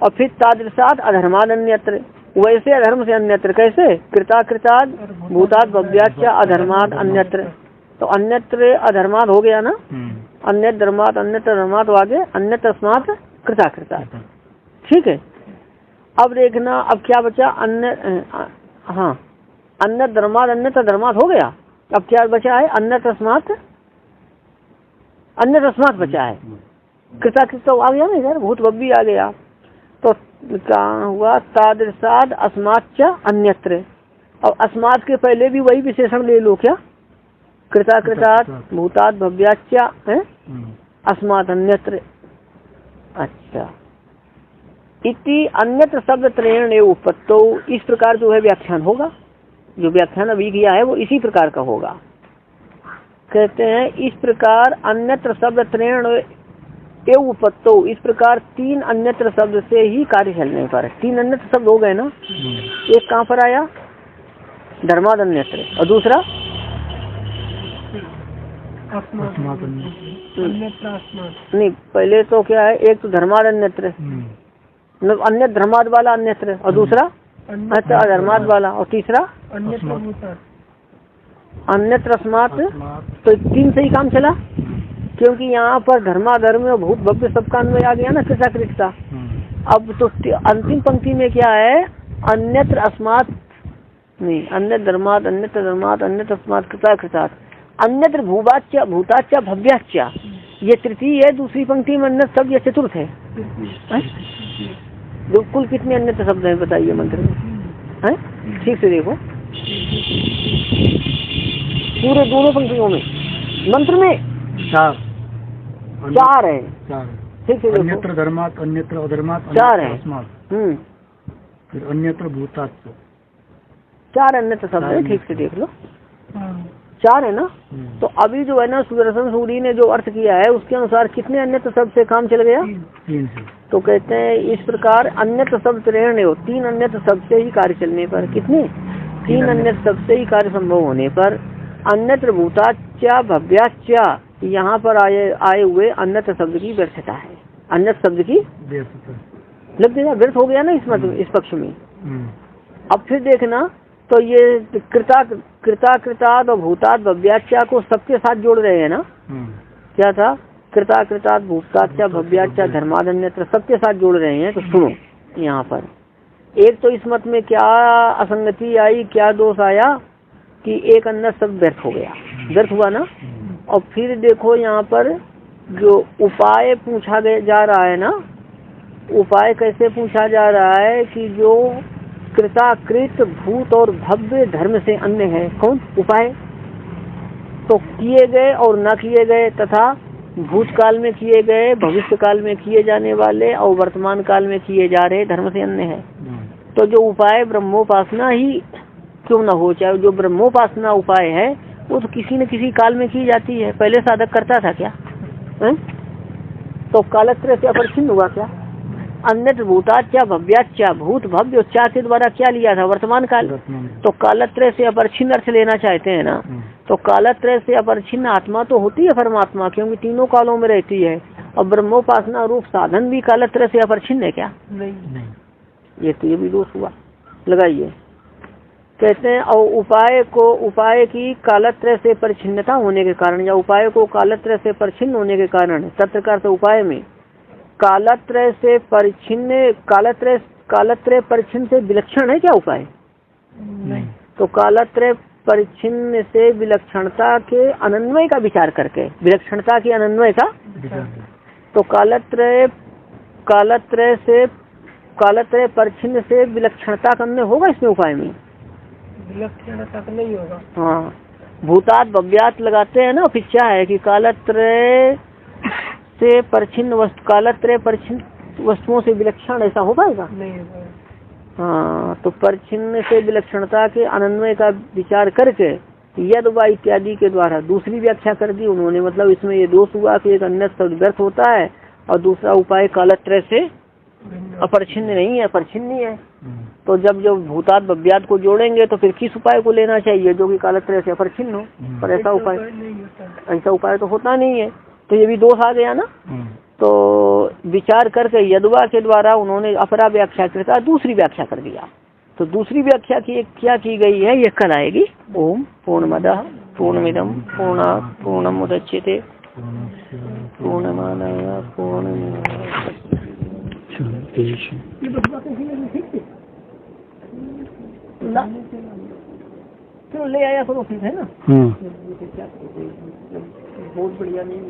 Speaker 1: और फिर तादृशाद अधर्माद अन्यत्र, वैसे अधर्म से अन्यत्र। कैसे? कृताकृताद भूताद भव्याच्चा अधर्माद अन्यत्र, तो अन्यत्र अधर्माद हो गया ना, अन्य धर्माद अन्यत्र धर्माद आगे अन्यत्र अस्मात् कृताकृताद। ठीक है, अब देखना अब क्या बचा? अन्य, हाँ, अन्य धर्माद अन्यत्र धर्माद हो गया। अब क्या बचा है? अन्यत्र अस्मात्, अन्यत्र अस्मात् बचा है। कृताकृत तो आ गया ना इधर, भूत भव्य आ गया। तो क्या हुआ? तादृशाद अस्माच्च अन्यत्र, और अस्मात् के पहले भी वही विशेषण ले लो। क्या? कृताकृतात् भूतात् भव्याच्च है अस्मात् अन्यत्र। अच्छा, इति अन्यत्र शब्द त्रयेण एव उपपत्तौ, इस प्रकार जो है व्याख्यान होगा। जो व्याख्यान अभी किया है वो इसी प्रकार का होगा। कहते हैं इस प्रकार अन्यत्र शब्द त्रयेण एव उपपत्तौ, इस प्रकार तीन अन्यत्र शब्द से ही कार्य चलने पर, तीन अन्यत्र शब्द हो गए ना। एक कहाँ पर आया? धर्माद अन्यत्र, और दूसरा नहीं, पहले तो क्या है? एक तो धर्माद अन्यत्र, मतलब अन्य धर्माद वाला अन्यत्र, और दूसरा अच्छा अधर्माद वाला, और तीसरा अन्यत्र अस्मात्। तो तीन से ही काम चला, क्योंकि यहाँ पर धर्माधर्म और भूत भव्य सबका अन्वय आ गया ना कृताकृतता। अब तो अंतिम पंक्ति में क्या है, अन्यत्र अस्मात् नहीं, अन्य धर्मात अन्यत्र धर्मात अन्यत्र अस्मात् कृता कृतात् अन्यत्र भूवाच्य भूताच्य भव्याच्य, ये तृतीय है। दूसरी पंक्ति में अन्य शब्द या चतुर्थ है, जो कुल कितने अन्यत्र शब्द हैं बताइए मंत्र में, है? ठीक से देखो पूरे दोनों पंक्तियों में, मंत्र में चार है। ठीक से देखो,
Speaker 3: अन्यत्र धर्मात अन्यत्र अधर्मात
Speaker 1: चार है।
Speaker 3: फिर अन्यत्र भूताच्य,
Speaker 1: चार अन्यत्र शब्द है। ठीक से देख लो, चार है ना। तो अभी जो है ना सुदर्शन सूरी ने जो अर्थ किया है उसके अनुसार कितने अन्यत्र शब्द से काम चल गया?
Speaker 3: 3 से।
Speaker 1: तो कहते हैं इस प्रकार अन्यत्र शब्द प्रेरण हो, 3 अन्यत्र शब्द से ही कार्य चलने पर, कितने? 3 अन्यत्र शब्द से ही कार्य संभव होने पर अन्यत्र भूताच्य भव्याच्य, यहाँ पर आए हुए अन्यत्र शब्द की व्यर्थता है। अन्यत्र शब्द की लग गया, व्यर्थ हो गया ना इस पक्ष में। अब फिर देखना, तो ये कृता कृताद और भूतात भव्याच्य को सबके साथ जोड़ रहे हैं ना। क्या था? कृता कृताद भूताच्य भव्याच्य धर्माद अन्यत्र, सबके साथ जोड़ रहे हैं। तो सुनो यहाँ पर, एक तो इस मत में क्या असंगति आई, क्या दोष आया कि एक अन्य शब्द व्यर्थ हो गया, व्यर्थ हुआ ना। और फिर देखो यहाँ पर जो उपाय पूछा जा रहा है ना, उपाय कैसे पूछा जा रहा है कि जो कृताकृत भूत और भव्य धर्म से अन्य है। कौन? उपाय। तो किए गए और न किए गए तथा भूतकाल में किए गए, भविष्य काल में किए जाने वाले और वर्तमान काल में किए जा रहे धर्म से अन्य है। तो जो उपाय ब्रह्मोपासना ही क्यों न हो, चाहे जो ब्रह्मोपासना उपाय है वो तो किसी न किसी काल में की जाती है। पहले साधक करता था क्या? तो कालत्रय से अपरिच्छिन्न हुआ क्या? अन्यत्र भूताच्य भव्याच्य, भूत भव्य और चा के द्वारा क्या लिया था? वर्तमान काल। तो कालत्रय से अपरिच्छिन्न अर्थ लेना चाहते हैं ना, तो कालत्रय से अपरिच्छिन्न आत्मा तो होती है परमात्मा, क्योंकि तीनों कालों में रहती है। और ब्रह्मोपासना रूप साधन भी कालत्रय से अपरिच्छिन्न है क्या? नहीं। ये भी दोष हुआ। लगाइए, कहते हैं और उपाय की कालत्रय से परिच्छिन्नता होने के कारण, या उपाय को कालत्रय से परिच्छिन्न होने के कारण, तत्प्रकार से उपाय में कालत्रय से परिच्छिन्न, कालत्रय परिच्छिन्न से विलक्षण है क्या उपाय? नहीं। तो कालत्रय परिच्छिन्न से विलक्षणता के अनन्वय का विचार करके, विलक्षणता के अनन्वय का, तो कालत्रय परिच्छिन्न से विलक्षणता का अन्वय होगा इसमें उपाय में?
Speaker 2: विलक्षणता का नहीं होगा।
Speaker 1: हाँ, भूतात भव्यात लगाते हैं ना, पिछा है कि कालत्रय से परिच्छिन्न वस्तु, कालत्रय परिच्छिन्न वस्तुओं से विलक्षण, ऐसा हो पाएगा?
Speaker 2: नहीं होगा।
Speaker 1: हाँ, तो परिच्छिन्न से विलक्षणता के अनन्वय का विचार करके यद वा इत्यादि के द्वारा दूसरी व्याख्या कर दी उन्होंने। मतलब इसमें ये दोष हुआ कि एक अन्य शब्द व्यर्थ होता है और दूसरा उपाय कालत्रय से अपरिच्छिन्न नहीं है, परिच्छिन्न ही है। तो जब भूतात भव्यात को जोड़ेंगे तो फिर किस उपाय को लेना चाहिए जो कि कालत्रय से अपरिच्छिन्न हो? पर ऐसा उपाय तो होता नहीं है। तो ये भी दोष आ गया ना। तो विचार करके यदवा के द्वारा उन्होंने अपरा व्याख्या करता, दूसरी व्याख्या कर दिया। तो दूसरी व्याख्या की क्या की गई है ये कल आएगी। ओम पूर्णमदः पूर्णमिदं पूर्णात् पूर्णमुदच्यते पूर्णमादाय पूर्णमेवावशिष्यते। चलो ले आया करो फिर, है ना। बहुत बढ़िया नहीं